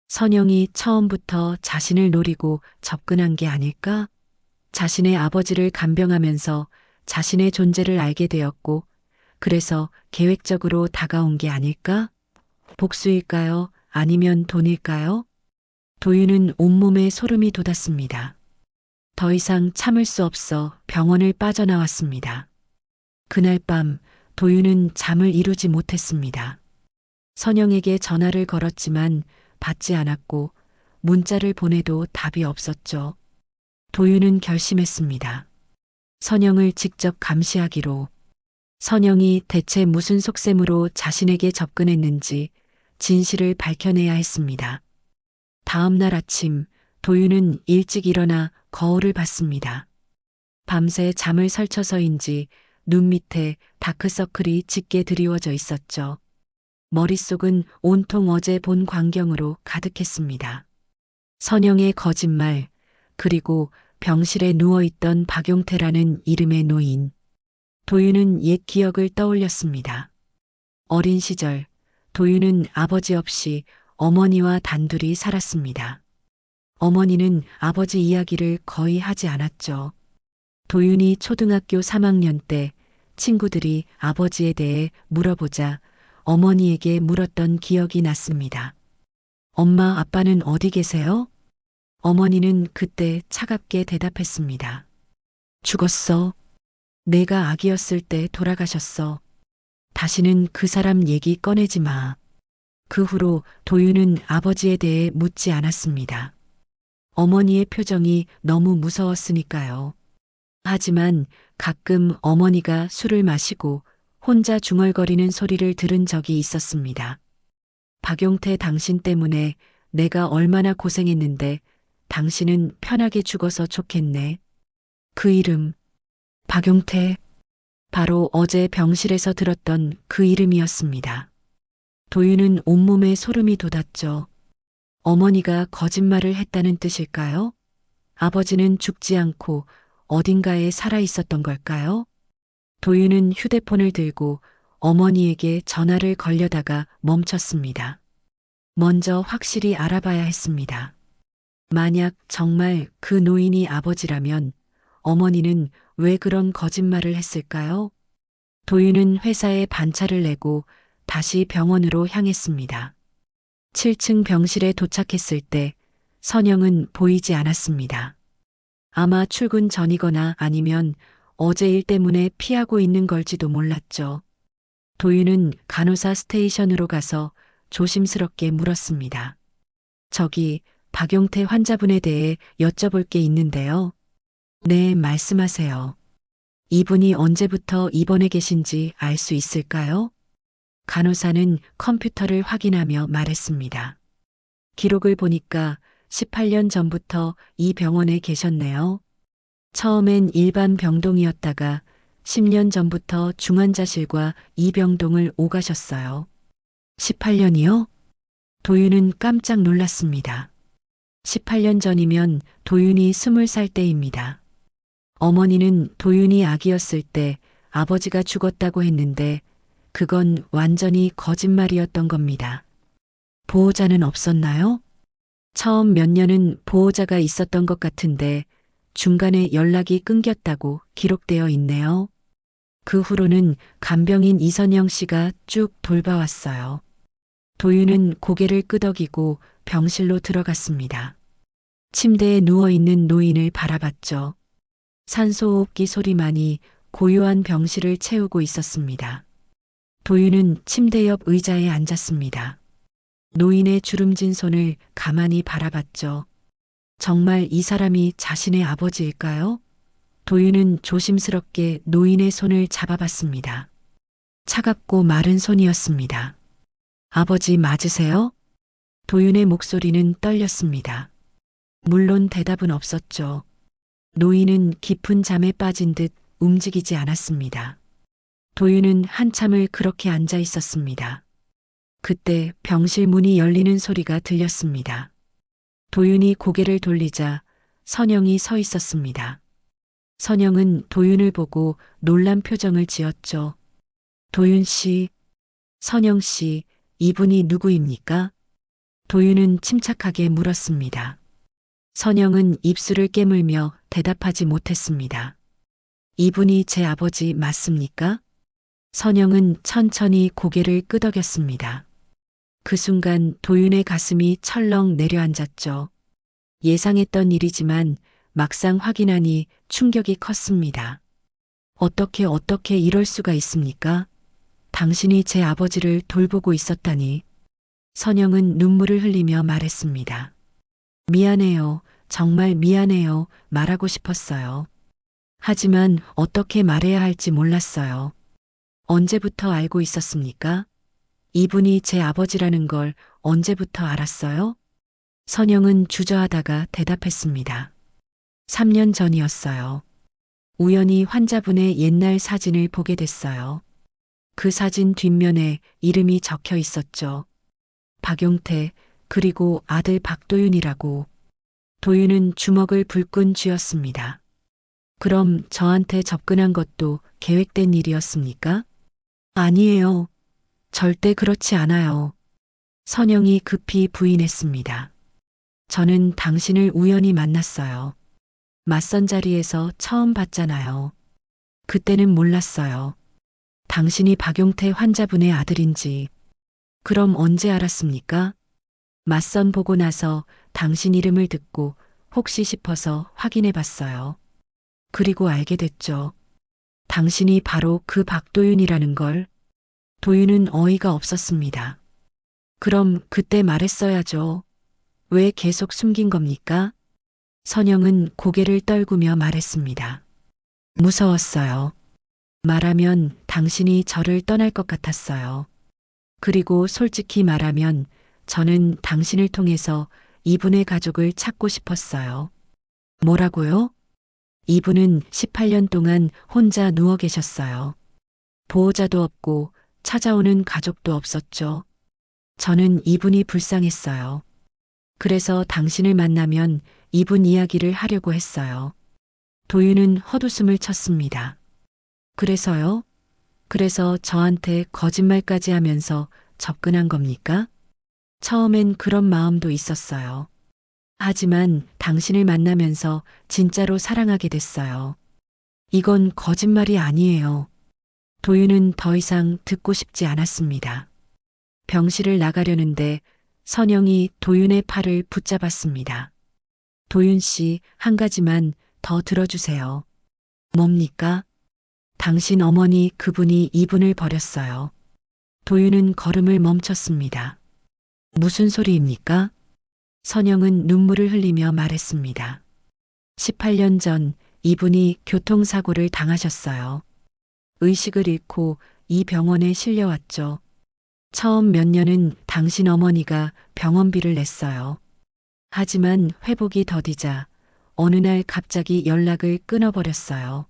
선영이 처음부터 자신을 노리고 접근한 게 아닐까? 자신의 아버지를 간병하면서 자신의 존재를 알게 되었고, 그래서 계획적으로 다가온 게 아닐까? 복수일까요? 아니면 돈일까요? 도윤은 온몸에 소름이 돋았습니다. 더 이상 참을 수 없어 병원을 빠져나왔습니다. 그날 밤 도윤은 잠을 이루지 못했습니다. 선영에게 전화를 걸었지만 받지 않았고 문자를 보내도 답이 없었죠. 도윤은 결심했습니다. 선영을 직접 감시하기로. 선영이 대체 무슨 속셈으로 자신에게 접근했는지 진실을 밝혀내야 했습니다. 다음 날 아침 도윤은 일찍 일어나 거울을 봤습니다. 밤새 잠을 설쳐서인지 눈 밑에 다크서클이 짙게 드리워져 있었죠. 머릿속은 온통 어제 본 광경으로 가득했습니다. 선영의 거짓말, 그리고 병실에 누워있던 박용태라는 이름의 노인. 도윤은 옛 기억을 떠올렸습니다. 어린 시절 도윤은 아버지 없이 어머니와 단둘이 살았습니다. 어머니는 아버지 이야기를 거의 하지 않았죠. 도윤이 초등학교 3학년 때 친구들이 아버지에 대해 물어보자 어머니에게 물었던 기억이 났습니다. 엄마, 아빠는 어디 계세요? 어머니는 그때 차갑게 대답했습니다. 죽었어. 내가 아기였을 때 돌아가셨어. 다시는 그 사람 얘기 꺼내지 마. 그 후로 도윤은 아버지에 대해 묻지 않았습니다. 어머니의 표정이 너무 무서웠으니까요. 하지만 가끔 어머니가 술을 마시고 혼자 중얼거리는 소리를 들은 적이 있었습니다. 박용태, 당신 때문에 내가 얼마나 고생했는데 당신은 편하게 죽어서 좋겠네. 그 이름, 박용태. 바로 어제 병실에서 들었던 그 이름이었습니다. 도윤은 온몸에 소름이 돋았죠. 어머니가 거짓말을 했다는 뜻일까요? 아버지는 죽지 않고 어딘가에 살아 있었던 걸까요? 도윤은 휴대폰을 들고 어머니에게 전화를 걸려다가 멈췄습니다. 먼저 확실히 알아봐야 했습니다. 만약 정말 그 노인이 아버지라면 어머니는 왜 그런 거짓말을 했을까요? 도윤은 회사에 반차를 내고 다시 병원으로 향했습니다. 7층 병실에 도착했을 때 선영은 보이지 않았습니다. 아마 출근 전이거나 아니면 어제 일 때문에 피하고 있는 걸지도 몰랐죠. 도윤은 간호사 스테이션으로 가서 조심스럽게 물었습니다. 저기 박용태 환자분에 대해 여쭤볼 게 있는데요. 네, 말씀하세요. 이분이 언제부터 입원해 계신지 알 수 있을까요? 간호사는 컴퓨터를 확인하며 말했습니다. 기록을 보니까 18년 전부터 이 병원에 계셨네요. 처음엔 일반 병동이었다가 10년 전부터 중환자실과 이 병동을 오가셨어요. 18년이요? 도윤은 깜짝 놀랐습니다. 18년 전이면 도윤이 20살 때입니다. 어머니는 도윤이 아기였을 때 아버지가 죽었다고 했는데 그건 완전히 거짓말이었던 겁니다. 보호자는 없었나요? 처음 몇 년은 보호자가 있었던 것 같은데 중간에 연락이 끊겼다고 기록되어 있네요. 그 후로는 간병인 이선영 씨가 쭉 돌봐왔어요. 도윤은 고개를 끄덕이고 병실로 들어갔습니다. 침대에 누워있는 노인을 바라봤죠. 산소호흡기 소리만이 고요한 병실을 채우고 있었습니다. 도윤은 침대 옆 의자에 앉았습니다. 노인의 주름진 손을 가만히 바라봤죠. 정말 이 사람이 자신의 아버지일까요? 도윤은 조심스럽게 노인의 손을 잡아봤습니다. 차갑고 마른 손이었습니다. 아버지 맞으세요? 도윤의 목소리는 떨렸습니다. 물론 대답은 없었죠. 노인은 깊은 잠에 빠진 듯 움직이지 않았습니다. 도윤은 한참을 그렇게 앉아 있었습니다. 그때 병실 문이 열리는 소리가 들렸습니다. 도윤이 고개를 돌리자 선영이 서 있었습니다. 선영은 도윤을 보고 놀란 표정을 지었죠. 도윤 씨, 선영 씨, 이분이 누구입니까? 도윤은 침착하게 물었습니다. 선영은 입술을 깨물며 대답하지 못했습니다. 이분이 제 아버지 맞습니까? 선영은 천천히 고개를 끄덕였습니다. 그 순간 도윤의 가슴이 철렁 내려앉았죠. 예상했던 일이지만 막상 확인하니 충격이 컸습니다. 어떻게 이럴 수가 있습니까? 당신이 제 아버지를 돌보고 있었다니. 선영은 눈물을 흘리며 말했습니다. 미안해요. 정말 미안해요. 말하고 싶었어요. 하지만 어떻게 말해야 할지 몰랐어요. 언제부터 알고 있었습니까? 이분이 제 아버지라는 걸 언제부터 알았어요? 선영은 주저하다가 대답했습니다. 3년 전이었어요. 우연히 환자분의 옛날 사진을 보게 됐어요. 그 사진 뒷면에 이름이 적혀 있었죠. 박용태, 그리고 아들 박도윤이라고. 도윤은 주먹을 불끈 쥐었습니다. 그럼 저한테 접근한 것도 계획된 일이었습니까? 아니에요. 절대 그렇지 않아요. 선영이 급히 부인했습니다. 저는 당신을 우연히 만났어요. 맞선 자리에서 처음 봤잖아요. 그때는 몰랐어요. 당신이 박용태 환자분의 아들인지. 그럼 언제 알았습니까? 맞선 보고 나서 당신 이름을 듣고 혹시 싶어서 확인해 봤어요. 그리고 알게 됐죠. 당신이 바로 그 박도윤이라는 걸. 도윤은 어이가 없었습니다. 그럼 그때 말했어야죠. 왜 계속 숨긴 겁니까? 선영은 고개를 떨구며 말했습니다. 무서웠어요. 말하면 당신이 저를 떠날 것 같았어요. 그리고 솔직히 말하면 저는 당신을 통해서 이분의 가족을 찾고 싶었어요. 뭐라고요? 이분은 18년 동안 혼자 누워 계셨어요. 보호자도 없고 찾아오는 가족도 없었죠. 저는 이분이 불쌍했어요. 그래서 당신을 만나면 이분 이야기를 하려고 했어요. 도윤은 헛웃음을 쳤습니다. 그래서요? 그래서 저한테 거짓말까지 하면서 접근한 겁니까? 처음엔 그런 마음도 있었어요. 하지만 당신을 만나면서 진짜로 사랑하게 됐어요. 이건 거짓말이 아니에요. 도윤은 더 이상 듣고 싶지 않았습니다. 병실을 나가려는데 선영이 도윤의 팔을 붙잡았습니다. 도윤 씨, 한 가지만 더 들어주세요. 뭡니까? 당신 어머니 그분이 이분을 버렸어요. 도윤은 걸음을 멈췄습니다. 무슨 소리입니까? 선영은 눈물을 흘리며 말했습니다. 18년 전 이분이 교통사고를 당하셨어요. 의식을 잃고 이 병원에 실려왔죠. 처음 몇 년은 당신 어머니가 병원비를 냈어요. 하지만 회복이 더디자 어느 날 갑자기 연락을 끊어버렸어요.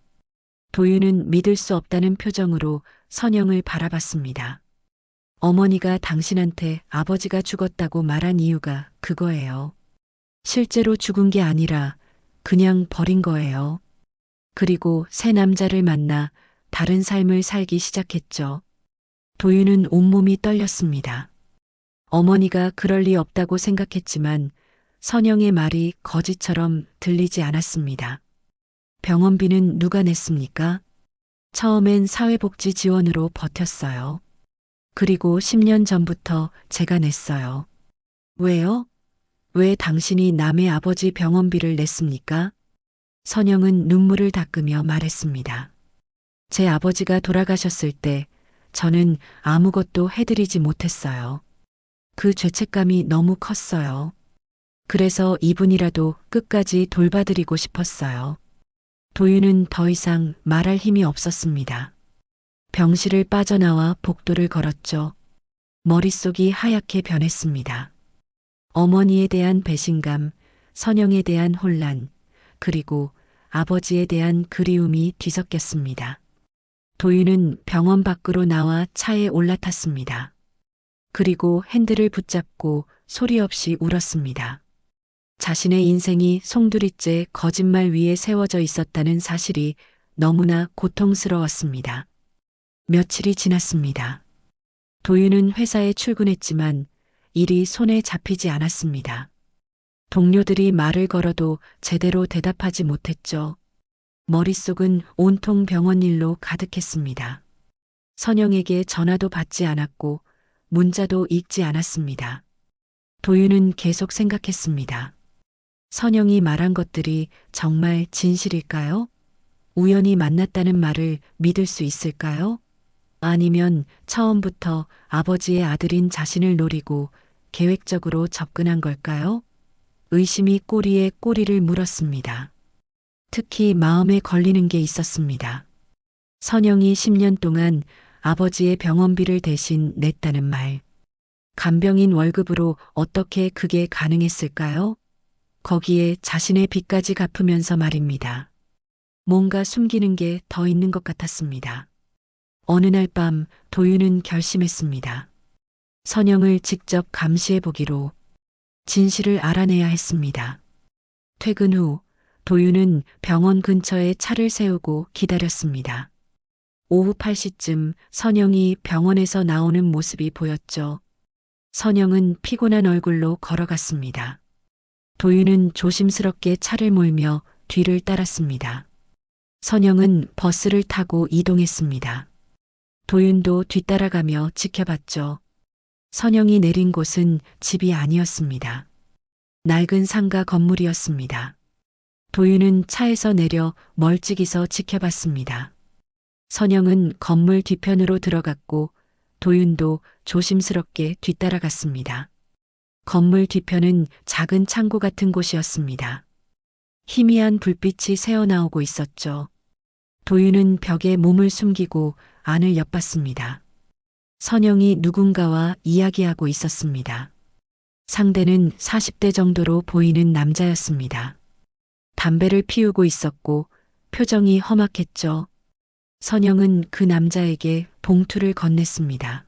도윤은 믿을 수 없다는 표정으로 선영을 바라봤습니다. 어머니가 당신한테 아버지가 죽었다고 말한 이유가 그거예요. 실제로 죽은 게 아니라 그냥 버린 거예요. 그리고 새 남자를 만나 다른 삶을 살기 시작했죠. 도윤은 온몸이 떨렸습니다. 어머니가 그럴 리 없다고 생각했지만 선영의 말이 거짓처럼 들리지 않았습니다. 병원비는 누가 냈습니까? 처음엔 사회복지 지원으로 버텼어요. 그리고 10년 전부터 제가 냈어요. 왜요? 왜 당신이 남의 아버지 병원비를 냈습니까? 선영은 눈물을 닦으며 말했습니다. 제 아버지가 돌아가셨을 때 저는 아무것도 해드리지 못했어요. 그 죄책감이 너무 컸어요. 그래서 이분이라도 끝까지 돌봐드리고 싶었어요. 도윤은 더 이상 말할 힘이 없었습니다. 병실을 빠져나와 복도를 걸었죠. 머릿속이 하얗게 변했습니다. 어머니에 대한 배신감, 선영에 대한 혼란, 그리고 아버지에 대한 그리움이 뒤섞였습니다. 도윤은 병원 밖으로 나와 차에 올라탔습니다. 그리고 핸들을 붙잡고 소리 없이 울었습니다. 자신의 인생이 송두리째 거짓말 위에 세워져 있었다는 사실이 너무나 고통스러웠습니다. 며칠이 지났습니다. 도윤은 회사에 출근했지만 일이 손에 잡히지 않았습니다. 동료들이 말을 걸어도 제대로 대답하지 못했죠. 머릿속은 온통 병원 일로 가득했습니다. 선영에게 전화도 받지 않았고 문자도 읽지 않았습니다. 도윤은 계속 생각했습니다. 선영이 말한 것들이 정말 진실일까요? 우연히 만났다는 말을 믿을 수 있을까요? 아니면 처음부터 아버지의 아들인 자신을 노리고 계획적으로 접근한 걸까요? 의심이 꼬리에 꼬리를 물었습니다. 특히 마음에 걸리는 게 있었습니다. 선영이 10년 동안 아버지의 병원비를 대신 냈다는 말. 간병인 월급으로 어떻게 그게 가능했을까요? 거기에 자신의 빚까지 갚으면서 말입니다. 뭔가 숨기는 게 더 있는 것 같았습니다. 어느 날 밤 도윤은 결심했습니다. 선영을 직접 감시해 보기로 진실을 알아내야 했습니다. 퇴근 후 도윤은 병원 근처에 차를 세우고 기다렸습니다. 오후 8시쯤 선영이 병원에서 나오는 모습이 보였죠. 선영은 피곤한 얼굴로 걸어갔습니다. 도윤은 조심스럽게 차를 몰며 뒤를 따랐습니다. 선영은 버스를 타고 이동했습니다. 도윤도 뒤따라가며 지켜봤죠. 선영이 내린 곳은 집이 아니었습니다. 낡은 상가 건물이었습니다. 도윤은 차에서 내려 멀찍이서 지켜봤습니다. 선영은 건물 뒤편으로 들어갔고 도윤도 조심스럽게 뒤따라갔습니다. 건물 뒤편은 작은 창고 같은 곳이었습니다. 희미한 불빛이 새어나오고 있었죠. 도윤은 벽에 몸을 숨기고 안을 엿봤습니다. 선영이 누군가와 이야기하고 있었습니다. 상대는 40대 정도로 보이는 남자였습니다. 담배를 피우고 있었고 표정이 험악했죠. 선영은 그 남자에게 봉투를 건넸습니다.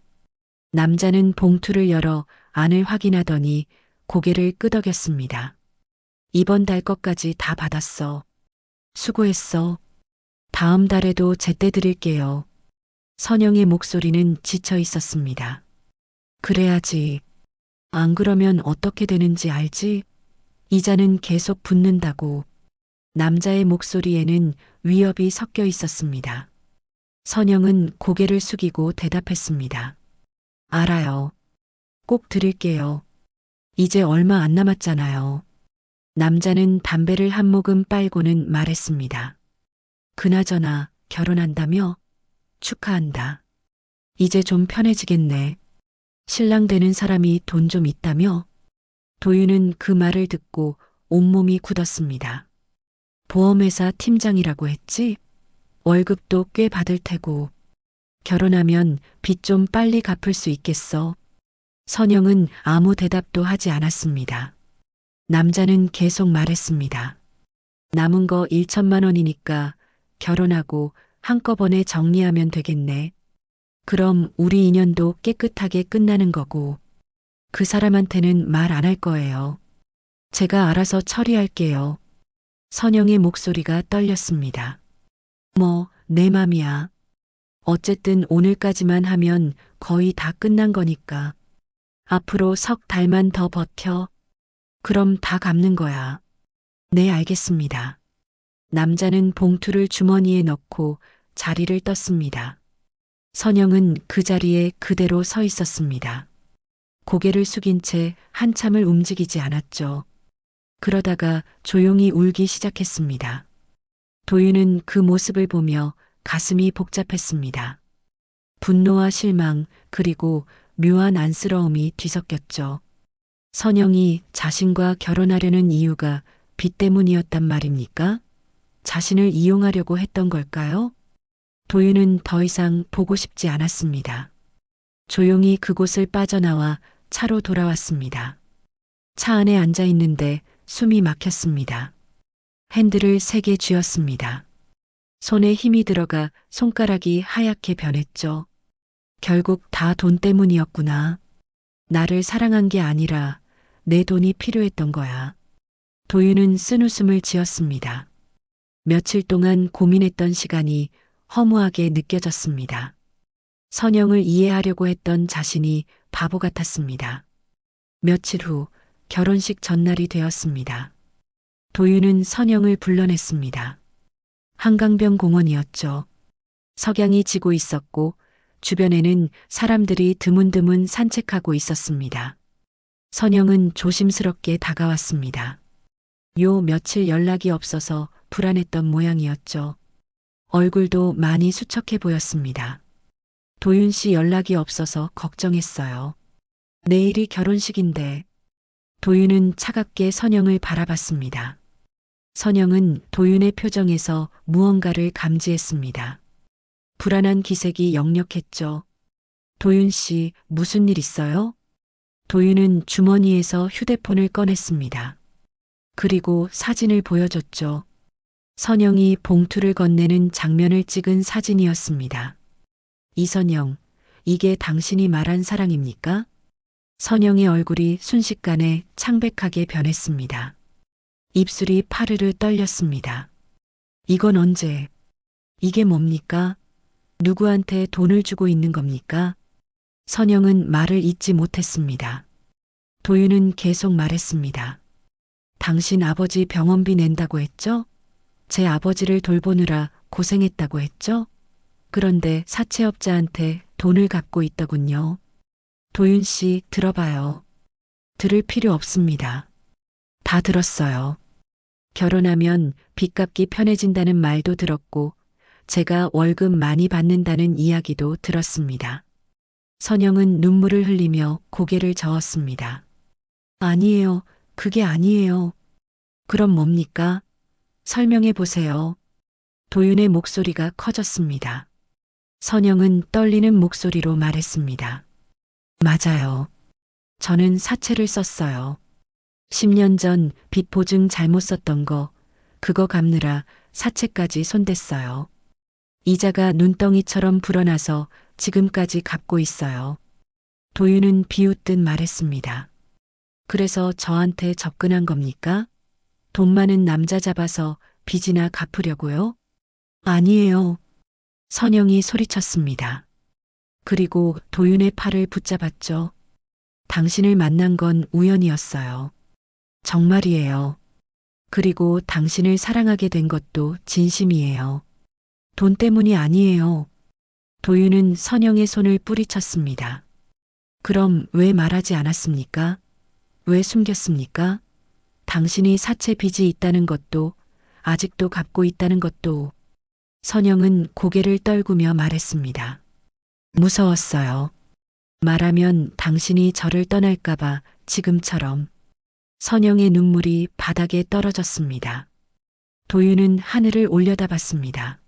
남자는 봉투를 열어 안을 확인하더니 고개를 끄덕였습니다. 이번 달 것까지 다 받았어. 수고했어. 다음 달에도 제때 드릴게요. 선영의 목소리는 지쳐 있었습니다. 그래야지. 안 그러면 어떻게 되는지 알지? 이자는 계속 붙는다고. 남자의 목소리에는 위협이 섞여 있었습니다. 선영은 고개를 숙이고 대답했습니다. 알아요. 꼭 드릴게요. 이제 얼마 안 남았잖아요. 남자는 담배를 한 모금 빨고는 말했습니다. 그나저나 결혼한다며? 축하한다. 이제 좀 편해지겠네. 신랑 되는 사람이 돈 좀 있다며? 도윤은 그 말을 듣고 온몸이 굳었습니다. 보험회사 팀장이라고 했지? 월급도 꽤 받을 테고. 결혼하면 빚 좀 빨리 갚을 수 있겠어. 선영은 아무 대답도 하지 않았습니다. 남자는 계속 말했습니다. 남은 거 1천만 원이니까 결혼하고 한꺼번에 정리하면 되겠네. 그럼 우리 인연도 깨끗하게 끝나는 거고. 그 사람한테는 말 안 할 거예요. 제가 알아서 처리할게요. 선영의 목소리가 떨렸습니다. 내 맘이야. 어쨌든 오늘까지만 하면 거의 다 끝난 거니까. 앞으로 석 달만 더 버텨. 그럼 다 갚는 거야. 네, 알겠습니다. 남자는 봉투를 주머니에 넣고 자리를 떴습니다. 선영은 그 자리에 그대로 서 있었습니다. 고개를 숙인 채 한참을 움직이지 않았죠. 그러다가 조용히 울기 시작했습니다. 도윤은 그 모습을 보며 가슴이 복잡했습니다. 분노와 실망 그리고 묘한 안쓰러움이 뒤섞였죠. 선영이 자신과 결혼하려는 이유가 빚 때문이었단 말입니까? 자신을 이용하려고 했던 걸까요? 도윤은 더 이상 보고 싶지 않았습니다. 조용히 그곳을 빠져나와 차로 돌아왔습니다. 차 안에 앉아 있는데 숨이 막혔습니다. 핸들을 세게 쥐었습니다. 손에 힘이 들어가 손가락이 하얗게 변했죠. 결국 다 돈 때문이었구나. 나를 사랑한 게 아니라 내 돈이 필요했던 거야. 도윤은 쓴웃음을 지었습니다. 며칠 동안 고민했던 시간이 허무하게 느껴졌습니다. 선영을 이해하려고 했던 자신이 바보 같았습니다. 며칠 후 결혼식 전날이 되었습니다. 도윤은 선영을 불러냈습니다. 한강변 공원이었죠. 석양이 지고 있었고 주변에는 사람들이 드문드문 산책하고 있었습니다. 선영은 조심스럽게 다가왔습니다. 요 며칠 연락이 없어서 불안했던 모양이었죠. 얼굴도 많이 수척해 보였습니다. 도윤 씨 연락이 없어서 걱정했어요. 내일이 결혼식인데. 도윤은 차갑게 선영을 바라봤습니다. 선영은 도윤의 표정에서 무언가를 감지했습니다. 불안한 기색이 역력했죠. 도윤 씨, 무슨 일 있어요? 도윤은 주머니에서 휴대폰을 꺼냈습니다. 그리고 사진을 보여줬죠. 선영이 봉투를 건네는 장면을 찍은 사진이었습니다. 이선영, 이게 당신이 말한 사랑입니까? 선영의 얼굴이 순식간에 창백하게 변했습니다. 입술이 파르르 떨렸습니다. 이건 언제? 이게 뭡니까? 누구한테 돈을 주고 있는 겁니까? 선영은 말을 잇지 못했습니다. 도윤은 계속 말했습니다. 당신 아버지 병원비 낸다고 했죠? 제 아버지를 돌보느라 고생했다고 했죠? 그런데 사채업자한테 돈을 갚고 있더군요. 도윤 씨, 들어봐요. 들을 필요 없습니다. 다 들었어요. 결혼하면 빚 갚기 편해진다는 말도 들었고, 제가 월급 많이 받는다는 이야기도 들었습니다. 선영은 눈물을 흘리며 고개를 저었습니다. 아니에요. 그게 아니에요. 그럼 뭡니까? 설명해 보세요. 도윤의 목소리가 커졌습니다. 선영은 떨리는 목소리로 말했습니다. 맞아요. 저는 사채를 썼어요. 10년 전 빚 보증 잘못 썼던 거, 그거 갚느라 사채까지 손댔어요. 이자가 눈덩이처럼 불어나서 지금까지 갚고 있어요. 도윤은 비웃듯 말했습니다. 그래서 저한테 접근한 겁니까? 돈 많은 남자 잡아서 빚이나 갚으려고요? 아니에요. 선영이 소리쳤습니다. 그리고 도윤의 팔을 붙잡았죠. 당신을 만난 건 우연이었어요. 정말이에요. 그리고 당신을 사랑하게 된 것도 진심이에요. 돈 때문이 아니에요. 도윤은 선영의 손을 뿌리쳤습니다. 그럼 왜 말하지 않았습니까? 왜 숨겼습니까? 당신이 사채 빚이 있다는 것도, 아직도 갚고 있다는 것도. 선영은 고개를 떨구며 말했습니다. 무서웠어요. 말하면 당신이 저를 떠날까봐 지금처럼. 선영의 눈물이 바닥에 떨어졌습니다. 도윤은 하늘을 올려다봤습니다.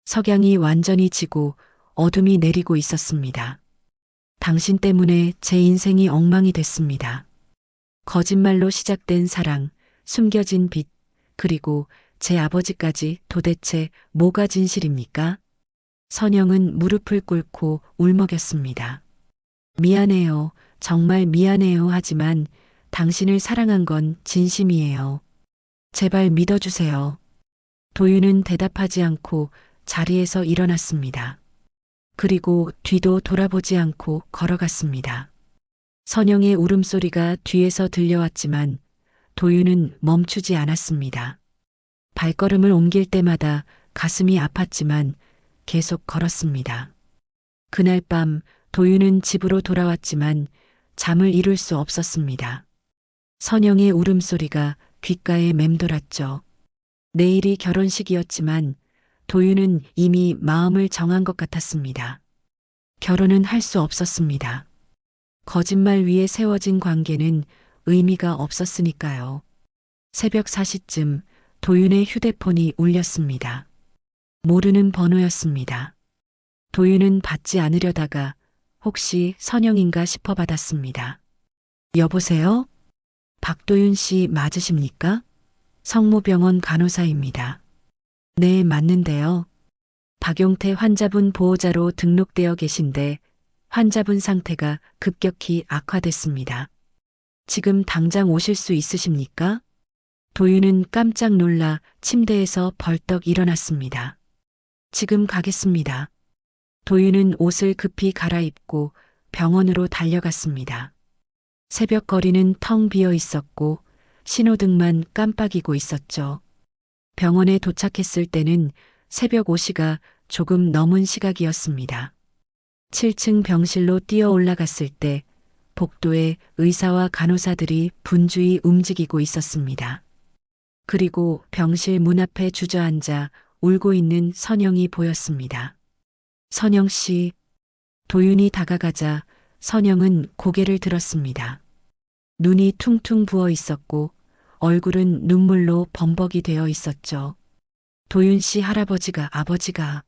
석양이 완전히 지고 어둠이 내리고 있었습니다. 당신 때문에 제 인생이 엉망이 됐습니다. 거짓말로 시작된 사랑, 숨겨진 빚, 그리고 제 아버지까지 도대체 뭐가 진실입니까? 선영은 무릎을 꿇고 울먹였습니다. 미안해요. 정말 미안해요. 하지만 당신을 사랑한 건 진심이에요. 제발 믿어주세요. 도윤은 대답하지 않고 자리에서 일어났습니다. 그리고 뒤도 돌아보지 않고 걸어갔습니다. 선영의 울음소리가 뒤에서 들려왔지만 도윤은 멈추지 않았습니다. 발걸음을 옮길 때마다 가슴이 아팠지만 계속 걸었습니다. 그날 밤 도윤은 집으로 돌아왔지만 잠을 이룰 수 없었습니다. 선영의 울음소리가 귓가에 맴돌았죠. 내일이 결혼식이었지만 도윤은 이미 마음을 정한 것 같았습니다. 결혼은 할 수 없었습니다. 거짓말 위에 세워진 관계는 의미가 없었으니까요. 새벽 4시쯤 도윤의 휴대폰이 울렸습니다. 모르는 번호였습니다. 도윤은 받지 않으려다가 혹시 선영인가 싶어 받았습니다. 여보세요? 박도윤 씨 맞으십니까? 성모병원 간호사입니다. 네, 맞는데요. 박용태 환자분 보호자로 등록되어 계신데 환자분 상태가 급격히 악화됐습니다. 지금 당장 오실 수 있으십니까? 도윤은 깜짝 놀라 침대에서 벌떡 일어났습니다. 지금 가겠습니다. 도윤은 옷을 급히 갈아입고 병원으로 달려갔습니다. 새벽 거리는 텅 비어 있었고 신호등만 깜빡이고 있었죠. 병원에 도착했을 때는 새벽 5시가 조금 넘은 시각이었습니다. 7층 병실로 뛰어 올라갔을 때 복도에 의사와 간호사들이 분주히 움직이고 있었습니다. 그리고 병실 문 앞에 주저앉아 울고 있는 선영이 보였습니다. 선영 씨. 도윤이 다가가자 선영은 고개를 들었습니다. 눈이 퉁퉁 부어 있었고 얼굴은 눈물로 범벅이 되어 있었죠. 도윤 씨 할아버지가 아버지가.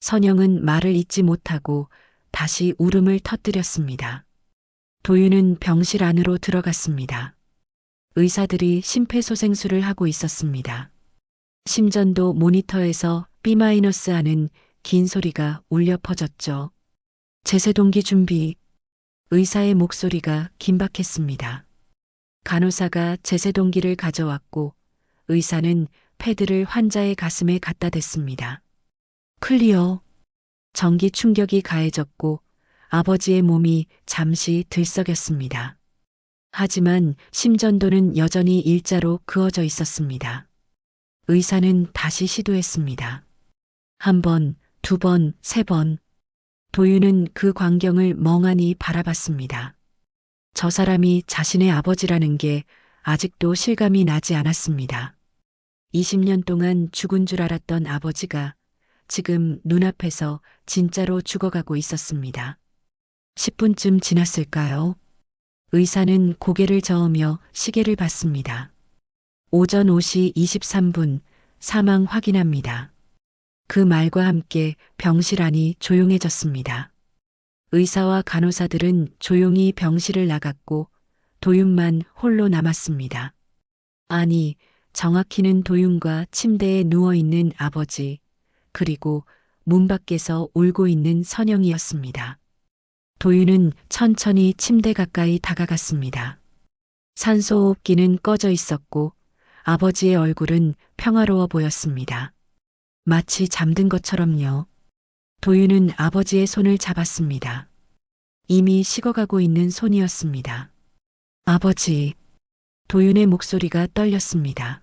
선영은 말을 잇지 못하고 다시 울음을 터뜨렸습니다. 도윤은 병실 안으로 들어갔습니다. 의사들이 심폐소생술을 하고 있었습니다. 심전도 모니터에서 B- 하는 긴 소리가 울려 퍼졌죠. 제세동기 준비. 의사의 목소리가 긴박했습니다. 간호사가 제세동기를 가져왔고 의사는 패드를 환자의 가슴에 갖다 댔습니다. 클리어. 전기 충격이 가해졌고 아버지의 몸이 잠시 들썩였습니다. 하지만 심전도는 여전히 일자로 그어져 있었습니다. 의사는 다시 시도했습니다. 한 번, 두 번, 세 번. 도윤은 그 광경을 멍하니 바라봤습니다. 저 사람이 자신의 아버지라는 게 아직도 실감이 나지 않았습니다. 20년 동안 죽은 줄 알았던 아버지가 지금 눈앞에서 진짜로 죽어가고 있었습니다. 10분쯤 지났을까요? 의사는 고개를 저으며 시계를 봤습니다. 오전 5시 23분, 사망 확인합니다. 그 말과 함께 병실 안이 조용해졌습니다. 의사와 간호사들은 조용히 병실을 나갔고 도윤만 홀로 남았습니다. 아니, 정확히는 도윤과 침대에 누워있는 아버지, 그리고 문 밖에서 울고 있는 선영이었습니다. 도윤은 천천히 침대 가까이 다가갔습니다. 산소호흡기는 꺼져 있었고 아버지의 얼굴은 평화로워 보였습니다. 마치 잠든 것처럼요. 도윤은 아버지의 손을 잡았습니다. 이미 식어가고 있는 손이었습니다. 아버지, 도윤의 목소리가 떨렸습니다.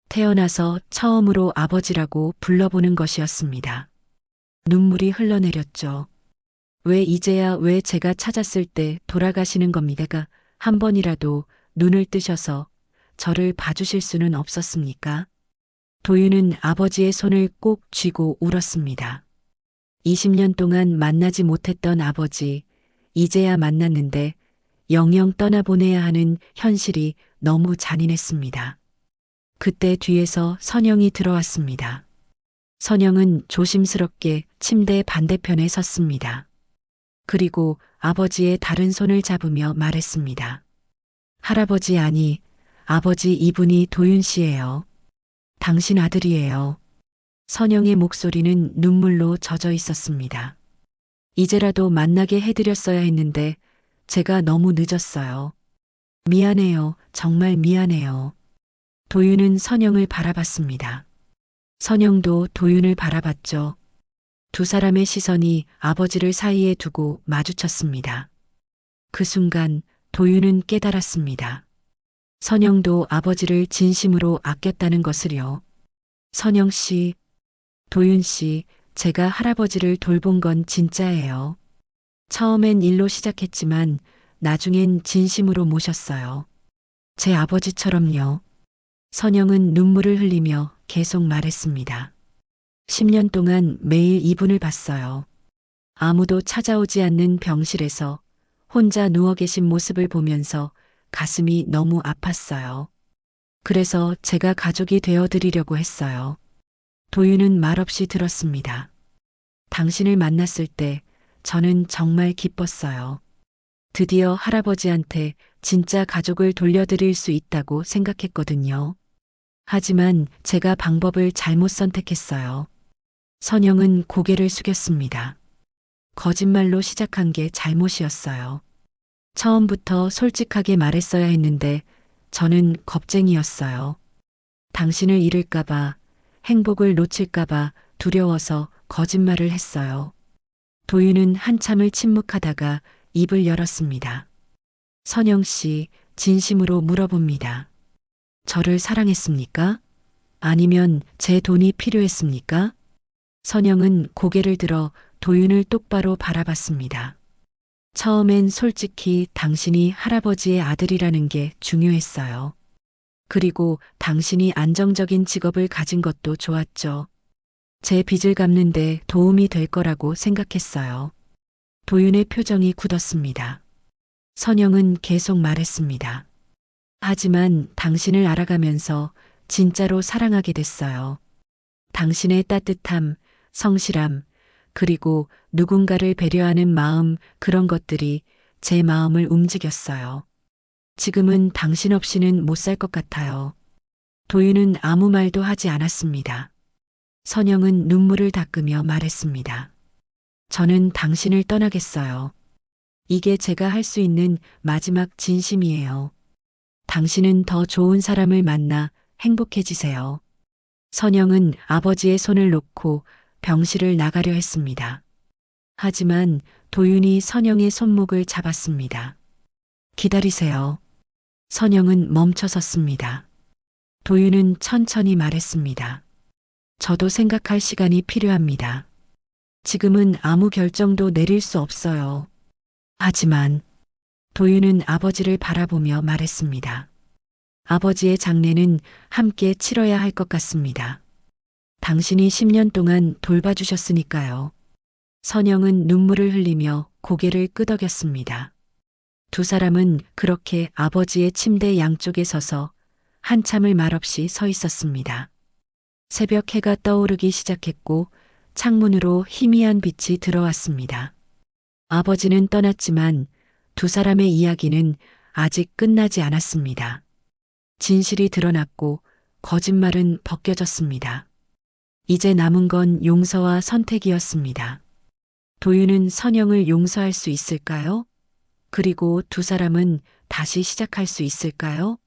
태어나서 처음으로 아버지라고 불러보는 것이었습니다. 눈물이 흘러내렸죠. 왜 제가 찾았을 때 돌아가시는 겁니다가 한 번이라도 눈을 뜨셔서 저를 봐주실 수는 없었습니까? 도윤은 아버지의 손을 꼭 쥐고 울었습니다. 20년 동안 만나지 못했던 아버지, 이제야 만났는데 영영 떠나보내야 하는 현실이 너무 잔인했습니다. 그때 뒤에서 선영이 들어왔습니다. 선영은 조심스럽게 침대 반대편에 섰습니다. 그리고 아버지의 다른 손을 잡으며 말했습니다. 할아버지 아니, 아버지 이분이 도윤 씨예요. 당신 아들이에요. 선영의 목소리는 눈물로 젖어 있었습니다. 이제라도 만나게 해드렸어야 했는데 제가 너무 늦었어요. 미안해요. 정말 미안해요. 도윤은 선영을 바라봤습니다. 선영도 도윤을 바라봤죠. 두 사람의 시선이 아버지를 사이에 두고 마주쳤습니다. 그 순간 도윤은 깨달았습니다. 선영도 아버지를 진심으로 아꼈다는 것을요. 선영 씨, 도윤 씨, 제가 할아버지를 돌본 건 진짜예요. 처음엔 일로 시작했지만 나중엔 진심으로 모셨어요. 제 아버지처럼요. 선영은 눈물을 흘리며 계속 말했습니다. 10년 동안 매일 이분을 봤어요. 아무도 찾아오지 않는 병실에서 혼자 누워 계신 모습을 보면서 가슴이 너무 아팠어요. 그래서 제가 가족이 되어드리려고 했어요. 도윤은 말없이 들었습니다. 당신을 만났을 때 저는 정말 기뻤어요. 드디어 할아버지한테 진짜 가족을 돌려드릴 수 있다고 생각했거든요. 하지만 제가 방법을 잘못 선택했어요. 선영은 고개를 숙였습니다. 거짓말로 시작한 게 잘못이었어요. 처음부터 솔직하게 말했어야 했는데 저는 겁쟁이였어요. 당신을 잃을까봐, 행복을 놓칠까봐 두려워서 거짓말을 했어요. 도윤은 한참을 침묵하다가 입을 열었습니다. 선영 씨, 진심으로 물어봅니다. 저를 사랑했습니까? 아니면 제 돈이 필요했습니까? 선영은 고개를 들어 도윤을 똑바로 바라봤습니다. 처음엔 솔직히 당신이 할아버지의 아들이라는 게 중요했어요. 그리고 당신이 안정적인 직업을 가진 것도 좋았죠. 제 빚을 갚는데 도움이 될 거라고 생각했어요. 도윤의 표정이 굳었습니다. 선영은 계속 말했습니다. 하지만 당신을 알아가면서 진짜로 사랑하게 됐어요. 당신의 따뜻함, 성실함, 그리고 누군가를 배려하는 마음, 그런 것들이 제 마음을 움직였어요. 지금은 당신 없이는 못 살 것 같아요. 도윤은 아무 말도 하지 않았습니다. 선영은 눈물을 닦으며 말했습니다. 저는 당신을 떠나겠어요. 이게 제가 할 수 있는 마지막 진심이에요. 당신은 더 좋은 사람을 만나 행복해지세요. 선영은 아버지의 손을 놓고 병실을 나가려 했습니다. 하지만 도윤이 선영의 손목을 잡았습니다. 기다리세요. 선영은 멈춰섰습니다. 도윤은 천천히 말했습니다. 저도 생각할 시간이 필요합니다. 지금은 아무 결정도 내릴 수 없어요. 하지만 도윤은 아버지를 바라보며 말했습니다. 아버지의 장례는 함께 치러야 할 것 같습니다. 당신이 10년 동안 돌봐주셨으니까요. 선영은 눈물을 흘리며 고개를 끄덕였습니다. 두 사람은 그렇게 아버지의 침대 양쪽에 서서 한참을 말없이 서 있었습니다. 새벽 해가 떠오르기 시작했고 창문으로 희미한 빛이 들어왔습니다. 아버지는 떠났지만 두 사람의 이야기는 아직 끝나지 않았습니다. 진실이 드러났고 거짓말은 벗겨졌습니다. 이제 남은 건 용서와 선택이었습니다. 도윤은 선영을 용서할 수 있을까요? 그리고 두 사람은 다시 시작할 수 있을까요?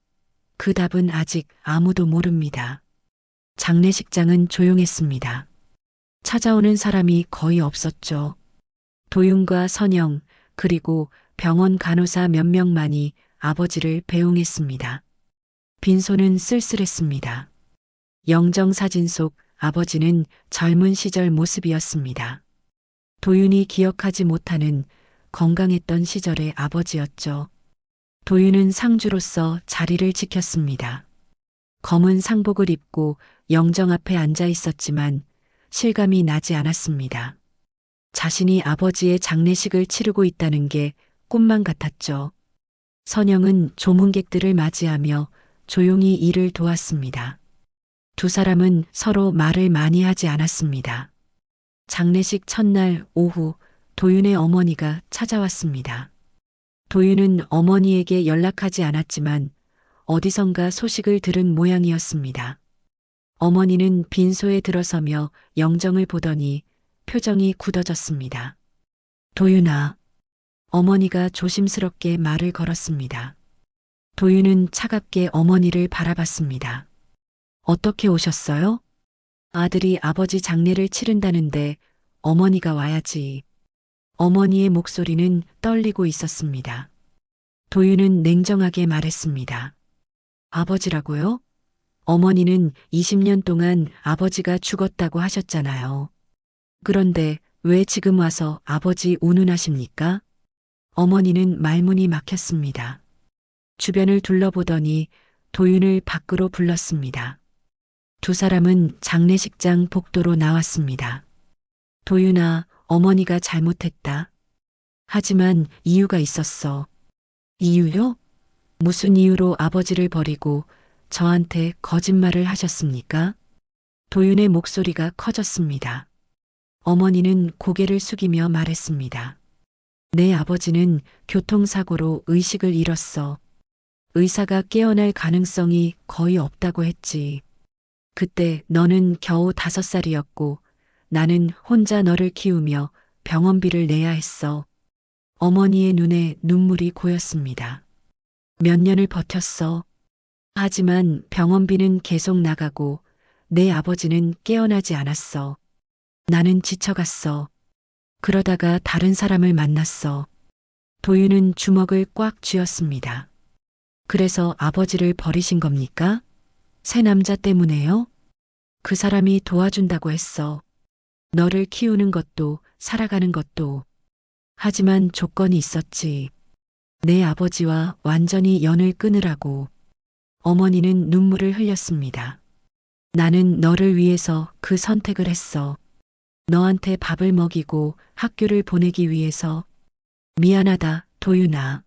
그 답은 아직 아무도 모릅니다. 장례식장은 조용했습니다. 찾아오는 사람이 거의 없었죠. 도윤과 선영, 그리고 병원 간호사 몇 명만이 아버지를 배웅했습니다. 빈소는 쓸쓸했습니다. 영정사진 속 아버지는 젊은 시절 모습이었습니다. 도윤이 기억하지 못하는 건강했던 시절의 아버지였죠. 도윤은 상주로서 자리를 지켰습니다. 검은 상복을 입고 영정 앞에 앉아 있었지만 실감이 나지 않았습니다. 자신이 아버지의 장례식을 치르고 있다는 게 꿈만 같았죠. 선영은 조문객들을 맞이하며 조용히 일을 도왔습니다. 두 사람은 서로 말을 많이 하지 않았습니다. 장례식 첫날 오후 도윤의 어머니가 찾아왔습니다. 도윤은 어머니에게 연락하지 않았지만 어디선가 소식을 들은 모양이었습니다. 어머니는 빈소에 들어서며 영정을 보더니 표정이 굳어졌습니다. 도윤아. 어머니가 조심스럽게 말을 걸었습니다. 도윤은 차갑게 어머니를 바라봤습니다. 어떻게 오셨어요? 아들이 아버지 장례를 치른다는데 어머니가 와야지. 어머니의 목소리는 떨리고 있었습니다. 도윤은 냉정하게 말했습니다. 아버지라고요? 어머니는 20년 동안 아버지가 죽었다고 하셨잖아요. 그런데 왜 지금 와서 아버지 운운하십니까? 어머니는 말문이 막혔습니다. 주변을 둘러보더니 도윤을 밖으로 불렀습니다. 두 사람은 장례식장 복도로 나왔습니다. 도윤아, 어머니가 잘못했다. 하지만 이유가 있었어. 이유요? 무슨 이유로 아버지를 버리고 저한테 거짓말을 하셨습니까? 도윤의 목소리가 커졌습니다. 어머니는 고개를 숙이며 말했습니다. 내 아버지는 교통사고로 의식을 잃었어. 의사가 깨어날 가능성이 거의 없다고 했지. 그때 너는 겨우 5살이었고 나는 혼자 너를 키우며 병원비를 내야 했어. 어머니의 눈에 눈물이 고였습니다. 몇 년을 버텼어. 하지만 병원비는 계속 나가고 내 아버지는 깨어나지 않았어. 나는 지쳐갔어. 그러다가 다른 사람을 만났어. 도윤은 주먹을 꽉 쥐었습니다. 그래서 아버지를 버리신 겁니까? 새 남자 때문에요? 그 사람이 도와준다고 했어. 너를 키우는 것도 살아가는 것도. 하지만 조건이 있었지. 내 아버지와 완전히 연을 끊으라고. 어머니는 눈물을 흘렸습니다. 나는 너를 위해서 그 선택을 했어. 너한테 밥을 먹이고 학교를 보내기 위해서. 미안하다, 도윤아.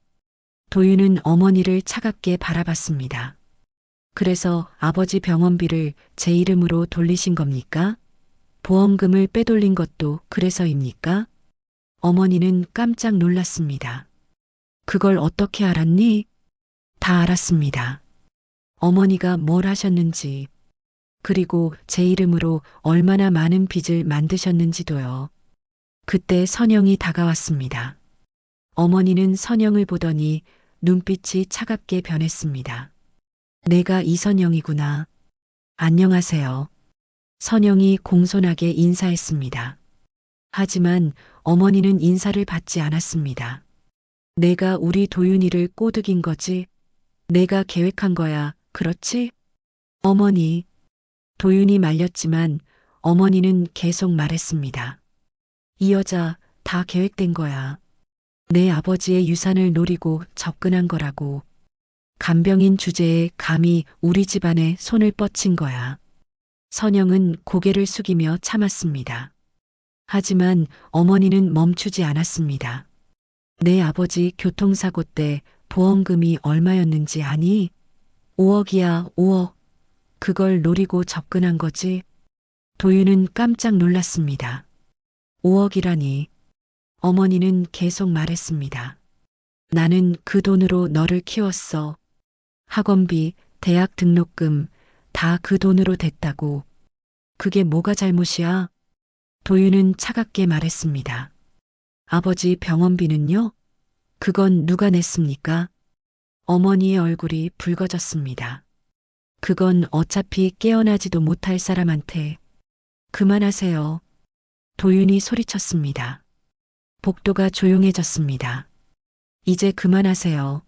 도윤은 어머니를 차갑게 바라봤습니다. 그래서 아버지 병원비를 제 이름으로 돌리신 겁니까? 보험금을 빼돌린 것도 그래서입니까? 어머니는 깜짝 놀랐습니다. 그걸 어떻게 알았니? 다 알았습니다. 어머니가 뭘 하셨는지, 그리고 제 이름으로 얼마나 많은 빚을 만드셨는지도요. 그때 선영이 다가왔습니다. 어머니는 선영을 보더니 눈빛이 차갑게 변했습니다. 내가 이선영이구나. 안녕하세요. 선영이 공손하게 인사했습니다. 하지만 어머니는 인사를 받지 않았습니다. 내가 우리 도윤이를 꼬드긴 거지? 내가 계획한 거야, 그렇지? 어머니. 도윤이 말렸지만 어머니는 계속 말했습니다. 이 여자 다 계획된 거야. 내 아버지의 유산을 노리고 접근한 거라고. 간병인 주제에 감히 우리 집안에 손을 뻗친 거야. 선영은 고개를 숙이며 참았습니다. 하지만 어머니는 멈추지 않았습니다. 내 아버지 교통사고 때 보험금이 얼마였는지 아니? 5억이야, 5억. 그걸 노리고 접근한 거지. 도윤은 깜짝 놀랐습니다. 5억이라니. 어머니는 계속 말했습니다. 나는 그 돈으로 너를 키웠어. 학원비, 대학 등록금 다 그 돈으로 됐다고. 그게 뭐가 잘못이야? 도윤은 차갑게 말했습니다. 아버지 병원비는요? 그건 누가 냈습니까? 어머니의 얼굴이 붉어졌습니다. 그건 어차피 깨어나지도 못할 사람한테. 그만하세요. 도윤이 소리쳤습니다. 복도가 조용해졌습니다. 이제 그만하세요.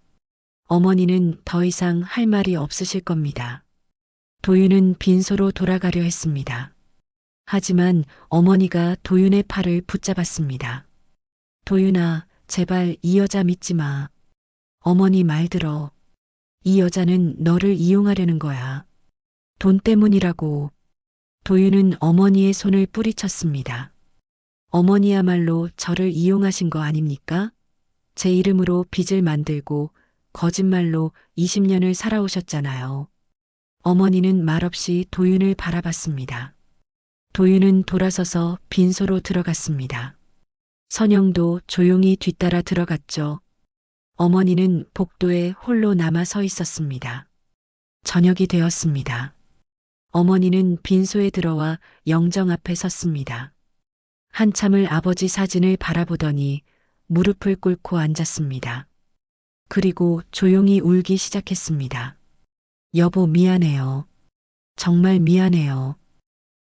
어머니는 더 이상 할 말이 없으실 겁니다. 도윤은 빈소로 돌아가려 했습니다. 하지만 어머니가 도윤의 팔을 붙잡았습니다. 도윤아, 제발 이 여자 믿지 마. 어머니 말 들어. 이 여자는 너를 이용하려는 거야. 돈 때문이라고. 도윤은 어머니의 손을 뿌리쳤습니다. 어머니야말로 저를 이용하신 거 아닙니까? 제 이름으로 빚을 만들고 거짓말로 20년을 살아오셨잖아요. 어머니는 말없이 도윤을 바라봤습니다. 도윤은 돌아서서 빈소로 들어갔습니다. 선영도 조용히 뒤따라 들어갔죠. 어머니는 복도에 홀로 남아 서 있었습니다. 저녁이 되었습니다. 어머니는 빈소에 들어와 영정 앞에 섰습니다. 한참을 아버지 사진을 바라보더니 무릎을 꿇고 앉았습니다. 그리고 조용히 울기 시작했습니다. 여보 미안해요. 정말 미안해요.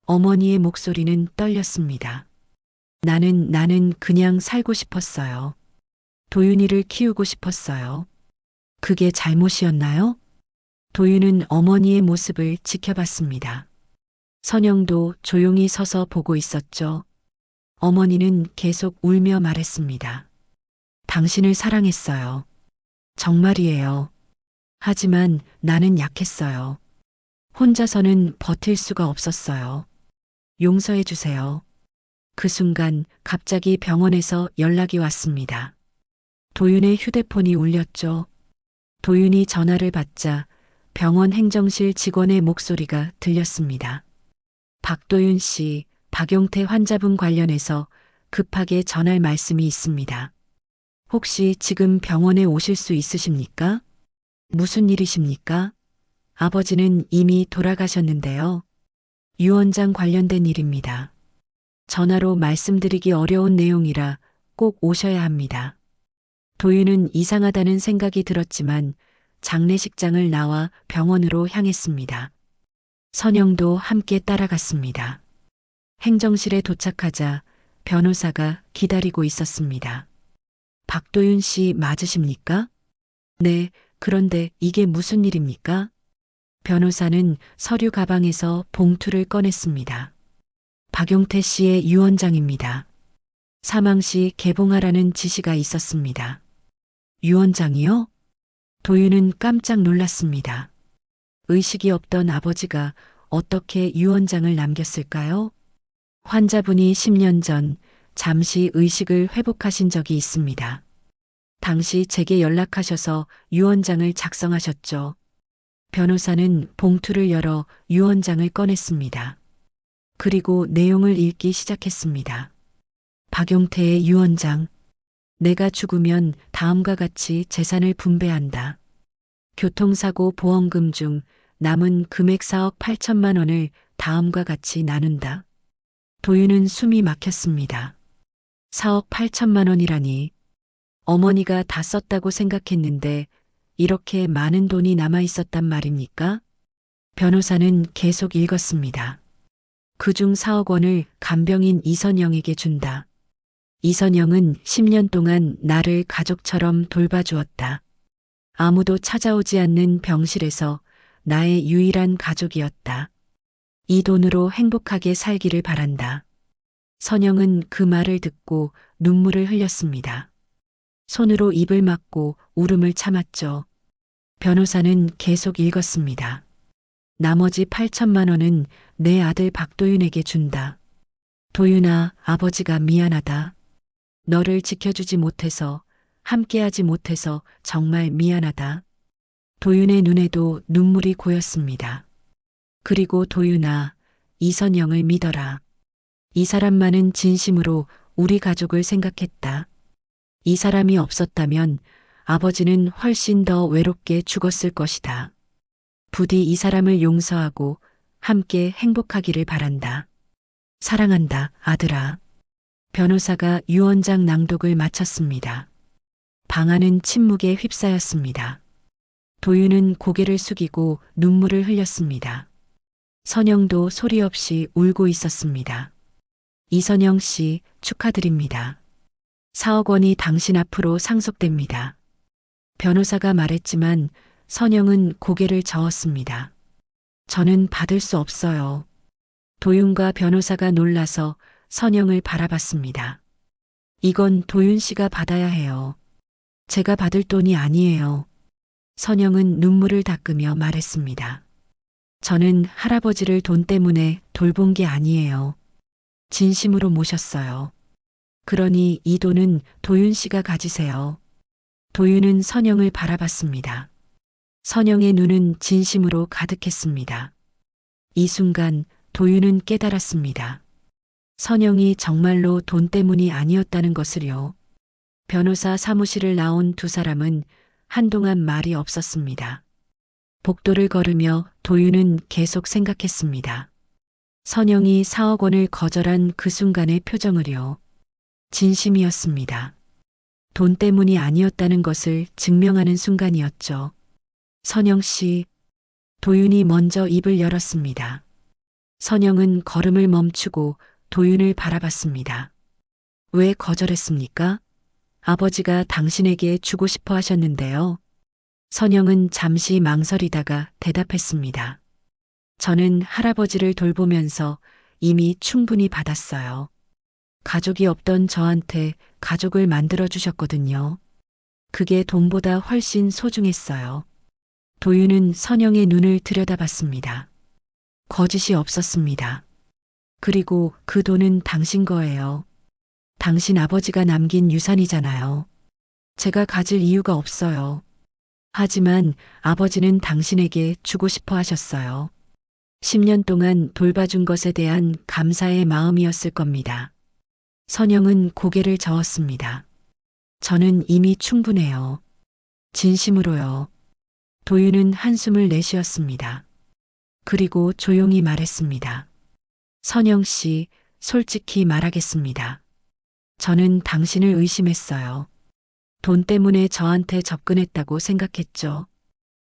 어머니의 목소리는 떨렸습니다. 나는 그냥 살고 싶었어요. 도윤이를 키우고 싶었어요. 그게 잘못이었나요? 도윤은 어머니의 모습을 지켜봤습니다. 선영도 조용히 서서 보고 있었죠. 어머니는 계속 울며 말했습니다. 당신을 사랑했어요. 정말이에요. 하지만 나는 약했어요. 혼자서는 버틸 수가 없었어요. 용서해 주세요. 그 순간 갑자기 병원에서 연락이 왔습니다. 도윤의 휴대폰이 울렸죠. 도윤이 전화를 받자 병원 행정실 직원의 목소리가 들렸습니다. 박도윤 씨, 박용태 환자분 관련해서 급하게 전할 말씀이 있습니다. 혹시 지금 병원에 오실 수 있으십니까? 무슨 일이십니까? 아버지는 이미 돌아가셨는데요. 유 원장 관련된 일입니다. 전화로 말씀드리기 어려운 내용이라 꼭 오셔야 합니다. 도윤은 이상하다는 생각이 들었지만 장례식장을 나와 병원으로 향했습니다. 선영도 함께 따라갔습니다. 행정실에 도착하자 변호사가 기다리고 있었습니다. 박도윤 씨 맞으십니까? 네, 그런데 이게 무슨 일입니까? 변호사는 서류 가방에서 봉투를 꺼냈습니다. 박용태 씨의 유언장입니다. 사망 시 개봉하라는 지시가 있었습니다. 유언장이요? 도윤은 깜짝 놀랐습니다. 의식이 없던 아버지가 어떻게 유언장을 남겼을까요? 환자분이 10년 전 잠시 의식을 회복하신 적이 있습니다. 당시 제게 연락하셔서 유언장을 작성하셨죠. 변호사는 봉투를 열어 유언장을 꺼냈습니다. 그리고 내용을 읽기 시작했습니다. 박용태의 유언장. 내가 죽으면 다음과 같이 재산을 분배한다. 교통사고 보험금 중 남은 금액 4억 8천만 원을 다음과 같이 나눈다. 도윤은 숨이 막혔습니다. 4억 8천만 원이라니. 어머니가 다 썼다고 생각했는데 이렇게 많은 돈이 남아 있었단 말입니까? 변호사는 계속 읽었습니다. 그중 4억 원을 간병인 이선영에게 준다. 이선영은 10년 동안 나를 가족처럼 돌봐주었다. 아무도 찾아오지 않는 병실에서 나의 유일한 가족이었다. 이 돈으로 행복하게 살기를 바란다. 선영은 그 말을 듣고 눈물을 흘렸습니다. 손으로 입을 막고 울음을 참았죠. 변호사는 계속 읽었습니다. 나머지 8천만 원은 내 아들 박도윤에게 준다. 도윤아, 아버지가 미안하다. 너를 지켜주지 못해서, 함께하지 못해서 정말 미안하다. 도윤의 눈에도 눈물이 고였습니다. 그리고 도윤아, 이선영을 믿어라. 이 사람만은 진심으로 우리 가족을 생각했다. 이 사람이 없었다면 아버지는 훨씬 더 외롭게 죽었을 것이다. 부디 이 사람을 용서하고 함께 행복하기를 바란다. 사랑한다, 아들아. 변호사가 유언장 낭독을 마쳤습니다. 방 안은 침묵에 휩싸였습니다. 도윤은 고개를 숙이고 눈물을 흘렸습니다. 선영도 소리 없이 울고 있었습니다. 이선영 씨, 축하드립니다. 4억 원이 당신 앞으로 상속됩니다. 변호사가 말했지만 선영은 고개를 저었습니다. 저는 받을 수 없어요. 도윤과 변호사가 놀라서 선영을 바라봤습니다. 이건 도윤 씨가 받아야 해요. 제가 받을 돈이 아니에요. 선영은 눈물을 닦으며 말했습니다. 저는 할아버지를 돈 때문에 돌본 게 아니에요. 진심으로 모셨어요. 그러니 이 돈은 도윤 씨가 가지세요. 도윤은 선영을 바라봤습니다. 선영의 눈은 진심으로 가득했습니다. 이 순간 도윤은 깨달았습니다. 선영이 정말로 돈 때문이 아니었다는 것을요. 변호사 사무실을 나온 두 사람은 한동안 말이 없었습니다. 복도를 걸으며 도윤은 계속 생각했습니다. 선영이 4억 원을 거절한 그 순간의 표정을요. 진심이었습니다. 돈 때문이 아니었다는 것을 증명하는 순간이었죠. 선영 씨, 도윤이 먼저 입을 열었습니다. 선영은 걸음을 멈추고 도윤을 바라봤습니다. 왜 거절했습니까? 아버지가 당신에게 주고 싶어 하셨는데요. 선영은 잠시 망설이다가 대답했습니다. 저는 할아버지를 돌보면서 이미 충분히 받았어요. 가족이 없던 저한테 가족을 만들어 주셨거든요. 그게 돈보다 훨씬 소중했어요. 도윤은 선영의 눈을 들여다봤습니다. 거짓이 없었습니다. 그리고 그 돈은 당신 거예요. 당신 아버지가 남긴 유산이잖아요. 제가 가질 이유가 없어요. 하지만 아버지는 당신에게 주고 싶어 하셨어요. 10년 동안 돌봐준 것에 대한 감사의 마음이었을 겁니다. 선영은 고개를 저었습니다. 저는 이미 충분해요. 진심으로요. 도윤은 한숨을 내쉬었습니다. 그리고 조용히 말했습니다. 선영 씨, 솔직히 말하겠습니다. 저는 당신을 의심했어요. 돈 때문에 저한테 접근했다고 생각했죠.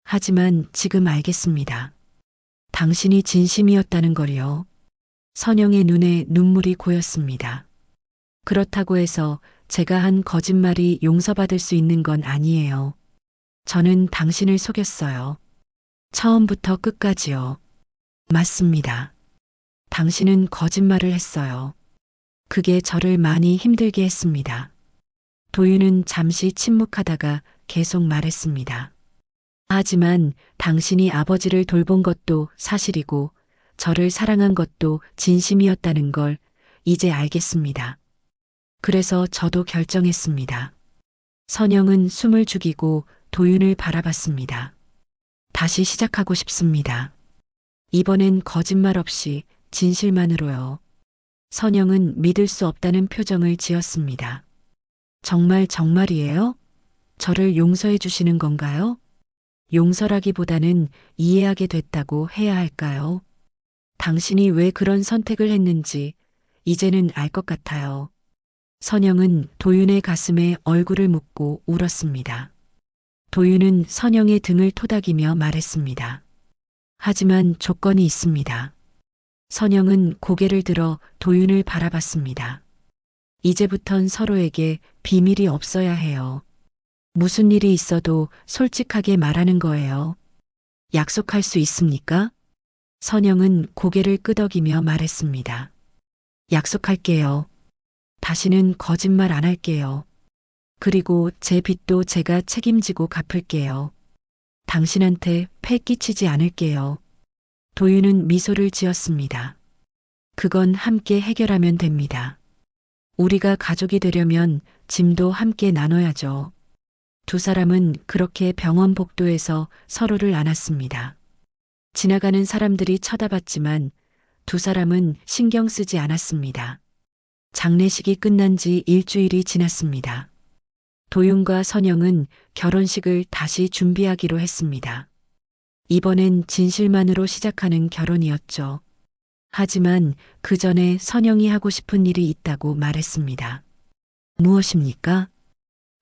하지만 지금 알겠습니다. 당신이 진심이었다는 걸요. 선영의 눈에 눈물이 고였습니다. 그렇다고 해서 제가 한 거짓말이 용서받을 수 있는 건 아니에요. 저는 당신을 속였어요. 처음부터 끝까지요. 맞습니다. 당신은 거짓말을 했어요. 그게 저를 많이 힘들게 했습니다. 도윤은 잠시 침묵하다가 계속 말했습니다. 하지만 당신이 아버지를 돌본 것도 사실이고 저를 사랑한 것도 진심이었다는 걸 이제 알겠습니다. 그래서 저도 결정했습니다. 선영은 숨을 죽이고 도윤을 바라봤습니다. 다시 시작하고 싶습니다. 이번엔 거짓말 없이 진실만으로요. 선영은 믿을 수 없다는 표정을 지었습니다. 정말이에요? 저를 용서해 주시는 건가요? 용서라기보다는 이해하게 됐다고 해야 할까요? 당신이 왜 그런 선택을 했는지 이제는 알 것 같아요. 선영은 도윤의 가슴에 얼굴을 묻고 울었습니다. 도윤은 선영의 등을 토닥이며 말했습니다. 하지만 조건이 있습니다. 선영은 고개를 들어 도윤을 바라봤습니다. 이제부턴 서로에게 비밀이 없어야 해요. 무슨 일이 있어도 솔직하게 말하는 거예요. 약속할 수 있습니까? 선영은 고개를 끄덕이며 말했습니다. 약속할게요. 다시는 거짓말 안 할게요. 그리고 제 빚도 제가 책임지고 갚을게요. 당신한테 패 끼치지 않을게요. 도윤은 미소를 지었습니다. 그건 함께 해결하면 됩니다. 우리가 가족이 되려면 짐도 함께 나눠야죠. 두 사람은 그렇게 병원 복도에서 서로를 안았습니다. 지나가는 사람들이 쳐다봤지만 두 사람은 신경 쓰지 않았습니다. 장례식이 끝난 지 일주일이 지났습니다. 도윤과 선영은 결혼식을 다시 준비하기로 했습니다. 이번엔 진실만으로 시작하는 결혼이었죠. 하지만 그 전에 선영이 하고 싶은 일이 있다고 말했습니다. 무엇입니까?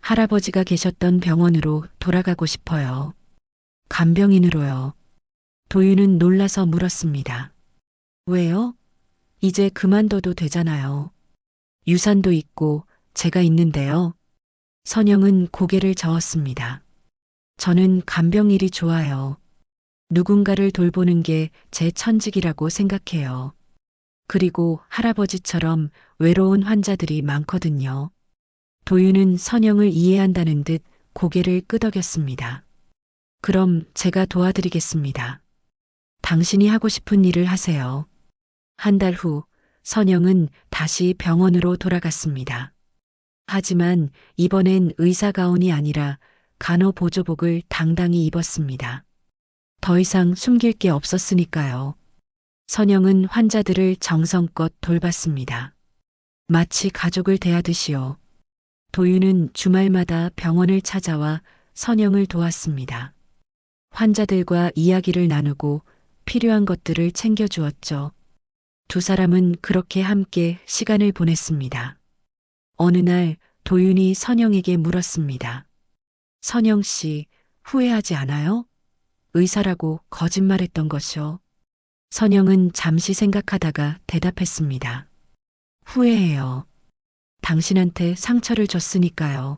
할아버지가 계셨던 병원으로 돌아가고 싶어요. 간병인으로요. 도윤은 놀라서 물었습니다. 왜요? 이제 그만둬도 되잖아요. 유산도 있고 제가 있는데요. 선영은 고개를 저었습니다. 저는 간병일이 좋아요. 누군가를 돌보는 게 제 천직이라고 생각해요. 그리고 할아버지처럼 외로운 환자들이 많거든요. 도윤은 선영을 이해한다는 듯 고개를 끄덕였습니다. 그럼 제가 도와드리겠습니다. 당신이 하고 싶은 일을 하세요. 한 달 후 선영은 다시 병원으로 돌아갔습니다. 하지만 이번엔 의사 가운이 아니라 간호보조복을 당당히 입었습니다. 더 이상 숨길 게 없었으니까요. 선영은 환자들을 정성껏 돌봤습니다. 마치 가족을 대하듯이요. 도윤은 주말마다 병원을 찾아와 선영을 도왔습니다. 환자들과 이야기를 나누고 필요한 것들을 챙겨주었죠. 두 사람은 그렇게 함께 시간을 보냈습니다. 어느 날 도윤이 선영에게 물었습니다. 선영 씨, 후회하지 않아요? 의사라고 거짓말했던 것이요. 선영은 잠시 생각하다가 대답했습니다. 후회해요. 당신한테 상처를 줬으니까요.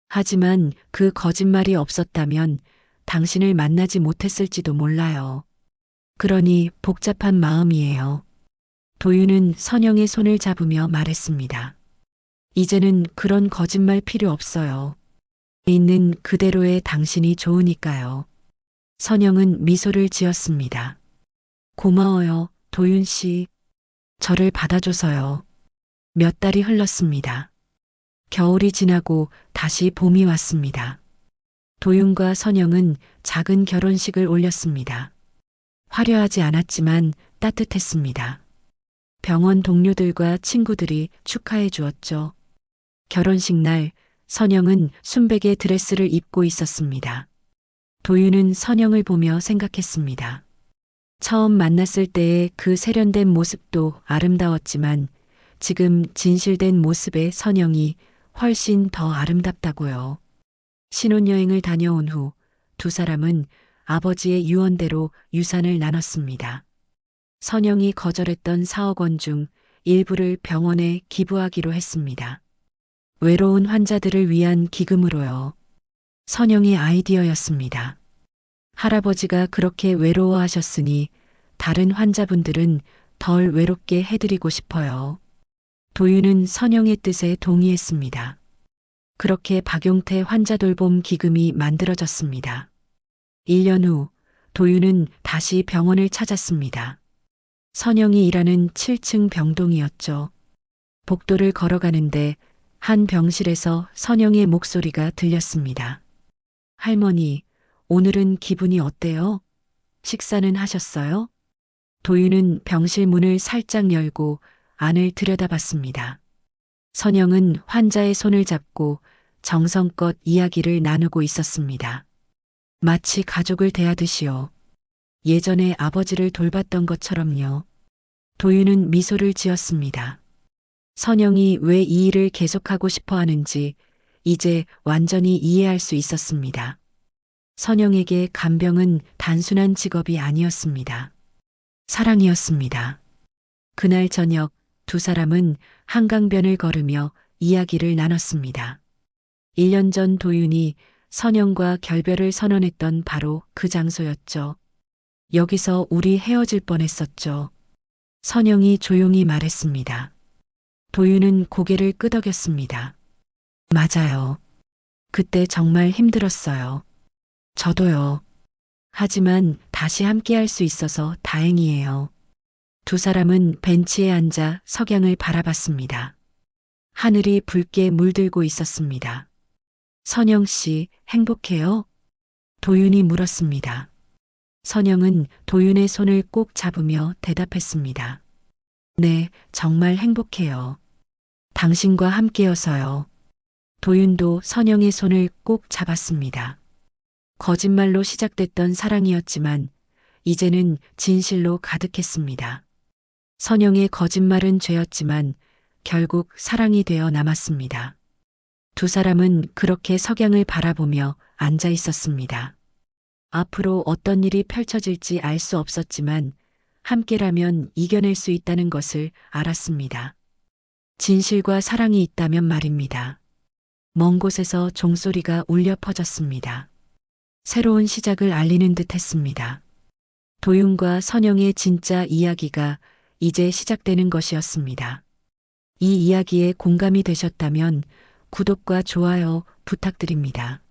하지만 그 거짓말이 없었다면 당신을 만나지 못했을지도 몰라요. 그러니 복잡한 마음이에요. 도윤은 선영의 손을 잡으며 말했습니다. 이제는 그런 거짓말 필요 없어요. 있는 그대로의 당신이 좋으니까요. 선영은 미소를 지었습니다. 고마워요, 도윤 씨. 저를 받아줘서요. 몇 달이 흘렀습니다. 겨울이 지나고 다시 봄이 왔습니다. 도윤과 선영은 작은 결혼식을 올렸습니다. 화려하지 않았지만 따뜻했습니다. 병원 동료들과 친구들이 축하해 주었죠. 결혼식 날 선영은 순백의 드레스를 입고 있었습니다. 도윤은 선영을 보며 생각했습니다. 처음 만났을 때의 그 세련된 모습도 아름다웠지만 지금 진실된 모습의 선영이 훨씬 더 아름답다고요. 신혼여행을 다녀온 후 두 사람은 아버지의 유언대로 유산을 나눴습니다. 선영이 거절했던 4억 원 중 일부를 병원에 기부하기로 했습니다. 외로운 환자들을 위한 기금으로요. 선영의 아이디어였습니다. 할아버지가 그렇게 외로워하셨으니 다른 환자분들은 덜 외롭게 해드리고 싶어요. 도윤은 선영의 뜻에 동의했습니다. 그렇게 박용태 환자 돌봄 기금이 만들어졌습니다. 1년 후 도윤은 다시 병원을 찾았습니다. 선영이 일하는 7층 병동이었죠. 복도를 걸어가는데 한 병실에서 선영의 목소리가 들렸습니다. 할머니, 오늘은 기분이 어때요? 식사는 하셨어요? 도윤은 병실 문을 살짝 열고 안을 들여다봤습니다. 선영은 환자의 손을 잡고 정성껏 이야기를 나누고 있었습니다. 마치 가족을 대하듯이요. 예전에 아버지를 돌봤던 것처럼요. 도윤은 미소를 지었습니다. 선영이 왜 이 일을 계속하고 싶어 하는지 이제 완전히 이해할 수 있었습니다. 선영에게 간병은 단순한 직업이 아니었습니다. 사랑이었습니다. 그날 저녁 두 사람은 한강변을 걸으며 이야기를 나눴습니다. 1년 전 도윤이 선영과 결별을 선언했던 바로 그 장소였죠. 여기서 우리 헤어질 뻔했었죠. 선영이 조용히 말했습니다. 도윤은 고개를 끄덕였습니다. 맞아요. 그때 정말 힘들었어요. 저도요. 하지만 다시 함께할 수 있어서 다행이에요. 두 사람은 벤치에 앉아 석양을 바라봤습니다. 하늘이 붉게 물들고 있었습니다. 선영 씨, 행복해요? 도윤이 물었습니다. 선영은 도윤의 손을 꼭 잡으며 대답했습니다. 네, 정말 행복해요. 당신과 함께여서요. 도윤도 선영의 손을 꼭 잡았습니다. 거짓말로 시작됐던 사랑이었지만 이제는 진실로 가득했습니다. 선영의 거짓말은 죄였지만 결국 사랑이 되어 남았습니다. 두 사람은 그렇게 석양을 바라보며 앉아 있었습니다. 앞으로 어떤 일이 펼쳐질지 알 수 없었지만 함께라면 이겨낼 수 있다는 것을 알았습니다. 진실과 사랑이 있다면 말입니다. 먼 곳에서 종소리가 울려 퍼졌습니다. 새로운 시작을 알리는 듯 했습니다. 도윤과 선영의 진짜 이야기가 이제 시작되는 것이었습니다. 이 이야기에 공감이 되셨다면 구독과 좋아요 부탁드립니다.